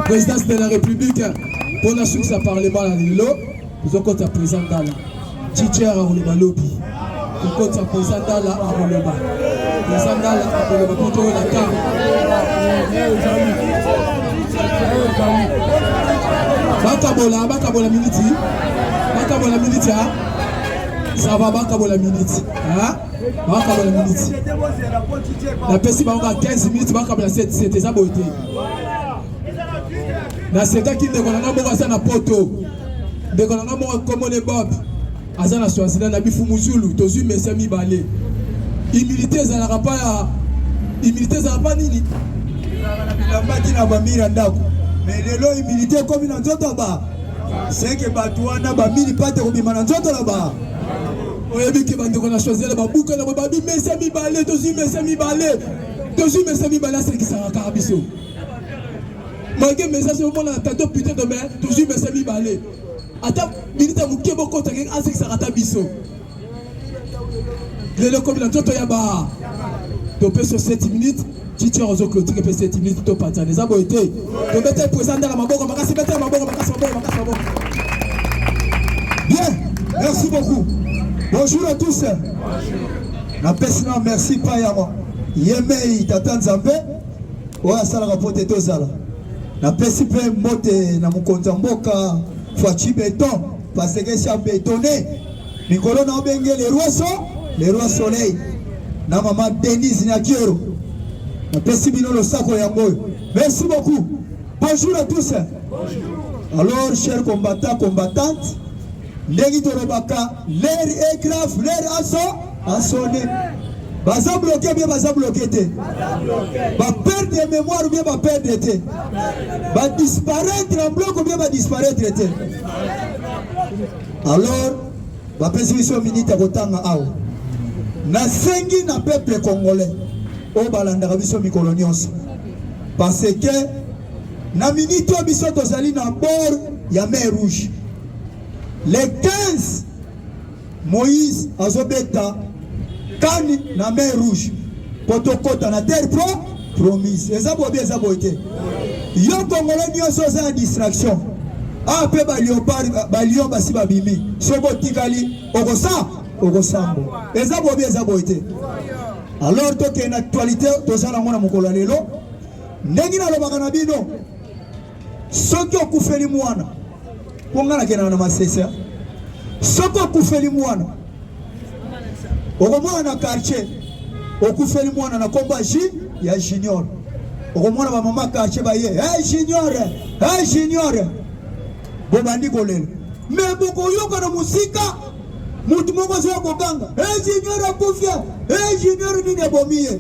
[SPEAKER 5] présidence de la République pour la succès à parlement la lilo nous compte à président Dala Tchitcher à Oloba lobby nous compte à président Dala à Oloba président Dala à Oloba pour tout la carte bakabola minute ça va bakabola minute bakabola minute la pesi bango 15 minutes bakabola 7 eza bote na seka ki ndeko nanga moko aza na poto ndeko nanga moko komone Bob aza na Swaziland na bifu muzulu tozwi mesa mibale humilité ezalaka pa nini
[SPEAKER 2] bilambaki na bamira ndako mais lelo humilité komi na nzoto ba seke bato wana bamili pate kobima na nzoto na ba
[SPEAKER 5] oyebi ke bandeko na Swaziland babuka na babi mesa mibale tozwi mesa mibale asekisaka kaka biso malgré message au monde tantôt putain de mer toujours message mi balé ata milita muke boko ta ke asek sarata biso le comme la toto ya ba to pe sur 7 minutes titi ozo clôturer pe 7 minutes to pata les abo été to mettre présent dans la maboko makasi mettre maboko
[SPEAKER 2] bien merci beaucoup bonjour à tous na pesina merci pa ya yemei tata Nzambe oya sala rapote to sala na pesi pe mote na mukonza mboka Fachi Béton parce que c'est bétonné Nicolas na obenge les rois soleil na maman Denise Nyakero na pesi bino lo sako ya moyo merci beaucoup bonjour à tous bonjour. Alors chers combattants combattantes ndengi torobaka l'air est grave l'air a sonné
[SPEAKER 5] baza bloqué bien baza bloqué te ba perdre de mémoire bien ba perdre te ba disparaître en bloc bien ba disparaître te. Alors ba pesi biso minute kotanga awo na sengi na peuple congolais o balandaka biso mikolo nyonso parce que na minute o biso tozali na bord ya mer rouge. Le 15 Moïse azobeta kani na mer rouge potokota na terre promise. Eza bobi eza boite yo congolais nyonso oza na distraction ape balion basi babimi soko tikali okosambo eza bobi eza boite. Alors toke na actualité tozala ngona mokolo lelo ndenge nalobaka na bino soki okufeli mwana pongana kena na masesa soki okufeli mwana okomona na quartier okufeli mwana na komba ya junior okomona ba mama quartier ba ye hey junior bobandi kolelo me boko yoka na musika mutu moko zo koganga hey junior akufia hey junior nini bomiye